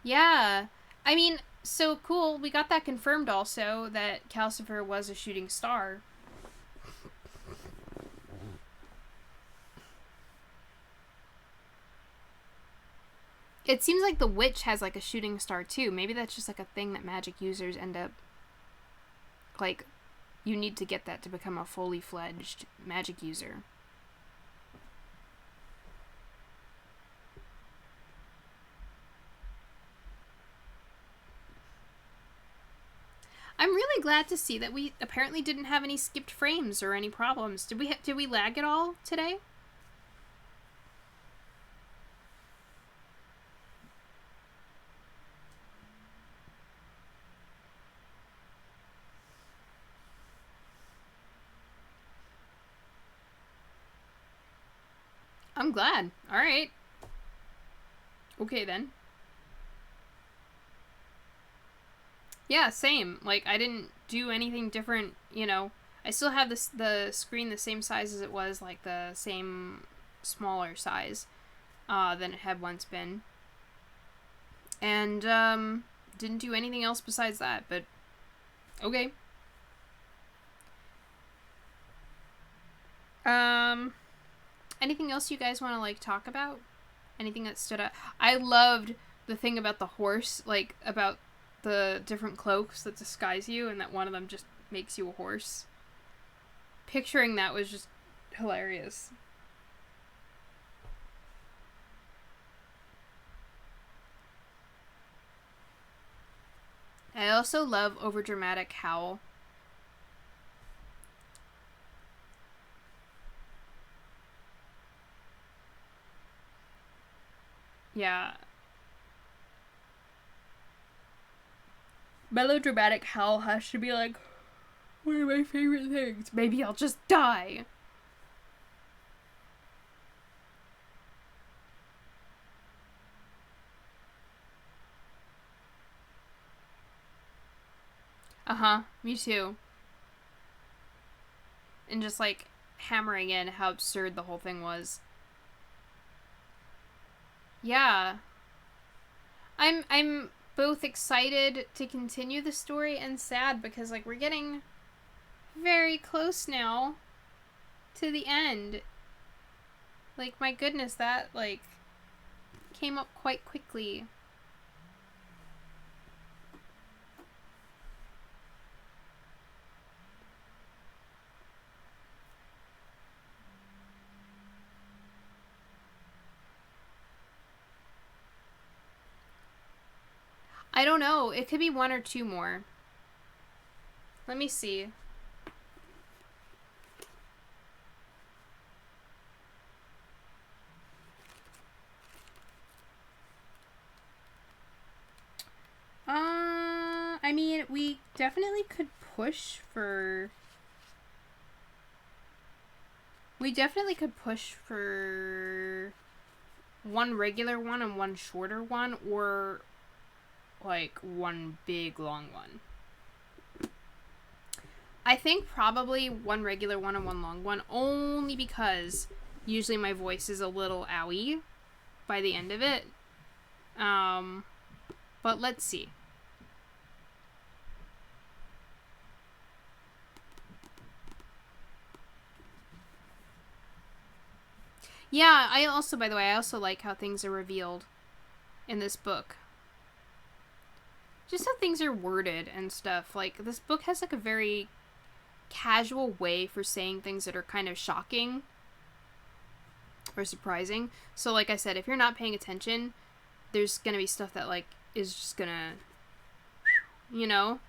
Yeah. I mean, so cool. We got that confirmed also, that Calcifer was a shooting star. It seems like the witch has, like, a shooting star, too. Maybe that's just, like, a thing that magic users end up... Like, you need to get that to become a fully fledged magic user. I'm really glad to see that we apparently didn't have any skipped frames or any problems. Did we lag at all today? I'm glad. All right. Okay, then. Yeah, same. Like, I didn't do anything different, you know. I still have the screen the same size as it was, like, the same smaller size than it had once been. And, didn't do anything else besides that, but okay. Anything else you guys want to, like, talk about? Anything that stood out? I loved the thing about the horse, like, about the different cloaks that disguise you, and that one of them just makes you a horse. Picturing that was just hilarious. I also love overdramatic Howl. Yeah. Melodramatic Howl has to be like one of my favorite things. Maybe I'll just die. Uh-huh, me too. And just, like, hammering in how absurd the whole thing was. Yeah. I'm both excited to continue the story and sad because, like, we're getting very close now to the end. Like, my goodness, that, like, came up quite quickly. I don't know. It could be one or two more. Let me see. I mean, we definitely could push for... We definitely could push for one regular one and one shorter one, or, like, one big long one. I think probably one regular one and one long one, only because usually my voice is a little owie by the end of it. But let's see. Yeah, I also, by the way, I also like how things are revealed in this book. Just how things are worded and stuff. Like, this book has, like, a very casual way for saying things that are kind of shocking or surprising. So, like I said, if you're not paying attention, there's gonna be stuff that, like, is just gonna, you know?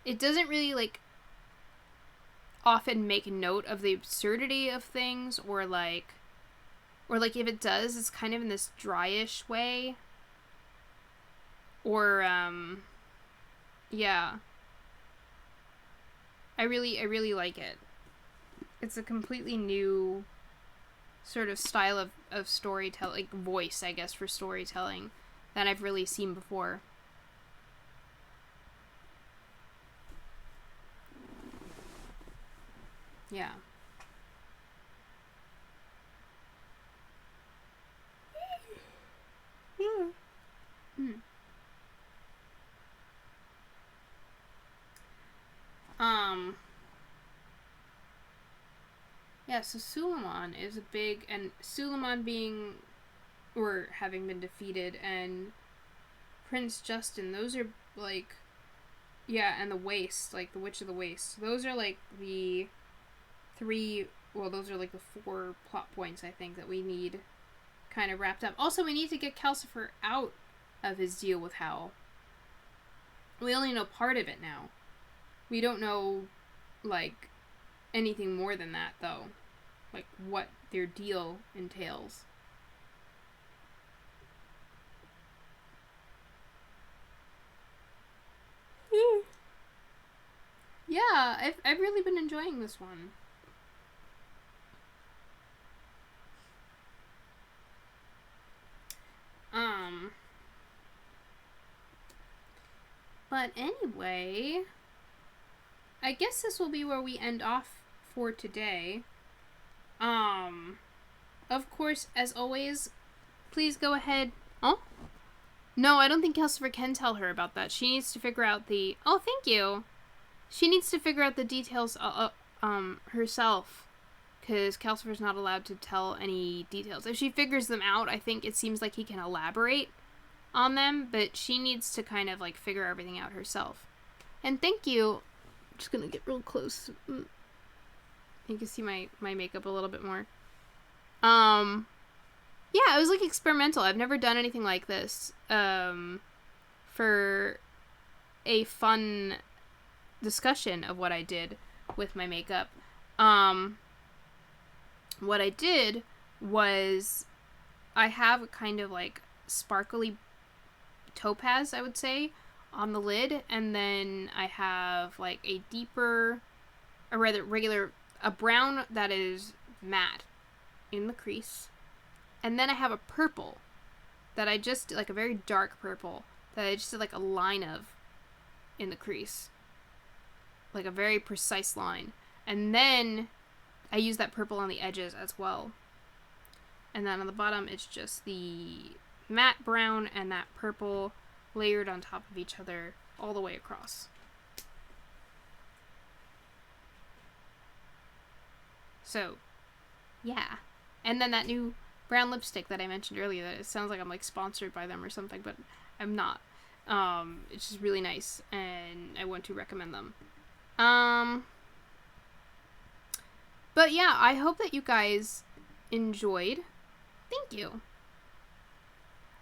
It doesn't really, like, often make note of the absurdity of things, or Or, like, if it does, it's kind of in this dryish way. Or, yeah. I really like it. It's a completely new sort of style of storytelling, like, voice, I guess, for storytelling that I've really seen before. Yeah. Yeah, so Suleiman is a big, and Suleiman being, or having been defeated, and Prince Justin, those are, like, yeah, and the Waste, like, the Witch of the Waste. Those are, like, the 3, well, those are, like, the 4 plot points, I think, that we need kind of wrapped up. Also, we need to get Calcifer out of his deal with Howl. We only know part of it now. We don't know, like, anything more than that, though. Like, what their deal entails. Yeah, I've really been enjoying this one. But anyway, I guess this will be where we end off for today. Of course, as always, please go ahead. Oh? No, I don't think Calcifer can tell her about that. She needs to figure out the... Oh, thank you! She needs to figure out the details, herself. Because Calcifer's not allowed to tell any details. If she figures them out, I think it seems like he can elaborate on them, but she needs to kind of, like, figure everything out herself. And thank you. I'm just gonna get real close. You can see my makeup a little bit more. Yeah, it was, like, experimental. I've never done anything like this, for a fun discussion of what I did with my makeup. What I did was I have a kind of, like, sparkly topaz, I would say, on the lid, and then I have, like, a deeper, or rather regular, a brown that is matte in the crease, and then I have a purple that I just, like, a very dark purple that I just did, like, a line of in the crease, like a very precise line, and then I use that purple on the edges as well, and then on the bottom it's just the matte brown and that purple layered on top of each other all the way across. So, yeah. And then that new brown lipstick that I mentioned earlier, that it sounds like I'm, like, sponsored by them or something, but I'm not. It's just really nice, and I want to recommend them. But yeah, I hope that you guys enjoyed. Thank you.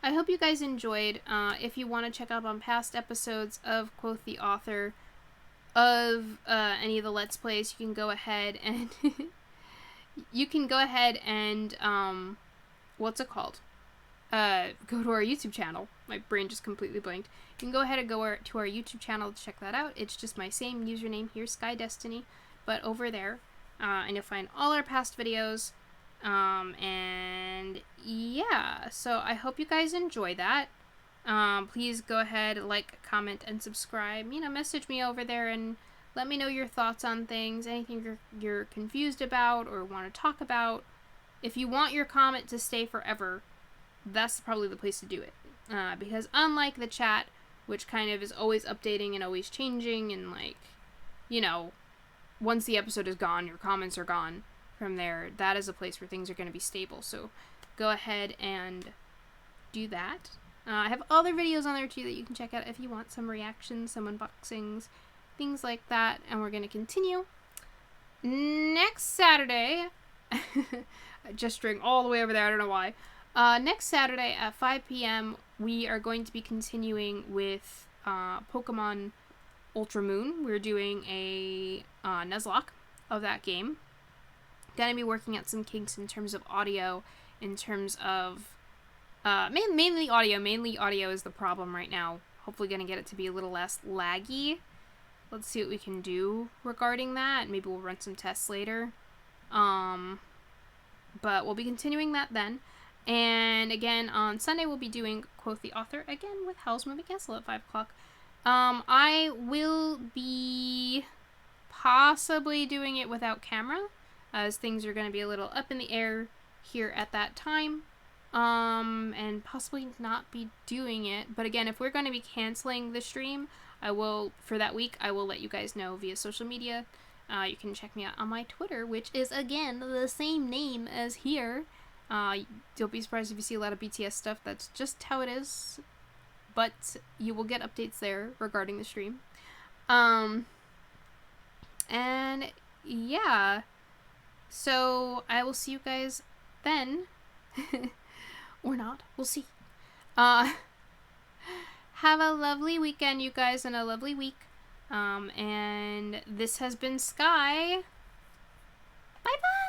I hope you guys enjoyed. If you want to check out on past episodes of Quoth the Author, of any of the Let's Plays, you can go ahead and what's it called? Go to our YouTube channel. My brain just completely blanked. You can go ahead and go to our YouTube channel to check that out. It's just my same username here, Sky Destiny, but over there, and you'll find all our past videos. And yeah, so I hope you guys enjoy that. Please go ahead, like, comment, and subscribe. You know, message me over there and let me know your thoughts on things, anything you're confused about or want to talk about. If you want your comment to stay forever, that's probably the place to do it. Because unlike the chat, which kind of is always updating and always changing, and, like, you know, once the episode is gone, your comments are gone from there, that is a place where things are going to be stable. So go ahead and do that. I have other videos on there too that you can check out if you want some reactions, some unboxings, things like that. And we're going to continue next Saturday. Gesturing all the way over there, I don't know why. Next Saturday at 5 p.m. we are going to be continuing with Pokemon Ultra Moon. We're doing a Nuzlocke of that game. Gonna be working out some kinks in terms of audio in terms of mainly audio. Mainly audio is the problem right now. Hopefully gonna get it to be a little less laggy. Let's see what we can do regarding that. Maybe we'll run some tests later. But we'll be continuing that then. And again, on Sunday, we'll be doing Quoth the Author again with Howl's Moving Castle at 5 o'clock. I will be possibly doing it without camera, as things are going to be a little up in the air here at that time. And possibly not be doing it. But again, if we're going to be canceling the stream, I will, for that week, I will let you guys know via social media. You can check me out on my Twitter, which is, again, the same name as here. You'll be surprised if you see a lot of BTS stuff. That's just how it is. But you will get updates there regarding the stream. And, yeah. So, I will see you guys then. Or not. We'll see. Have a lovely weekend, you guys, and a lovely week. And this has been Sky. Bye-bye!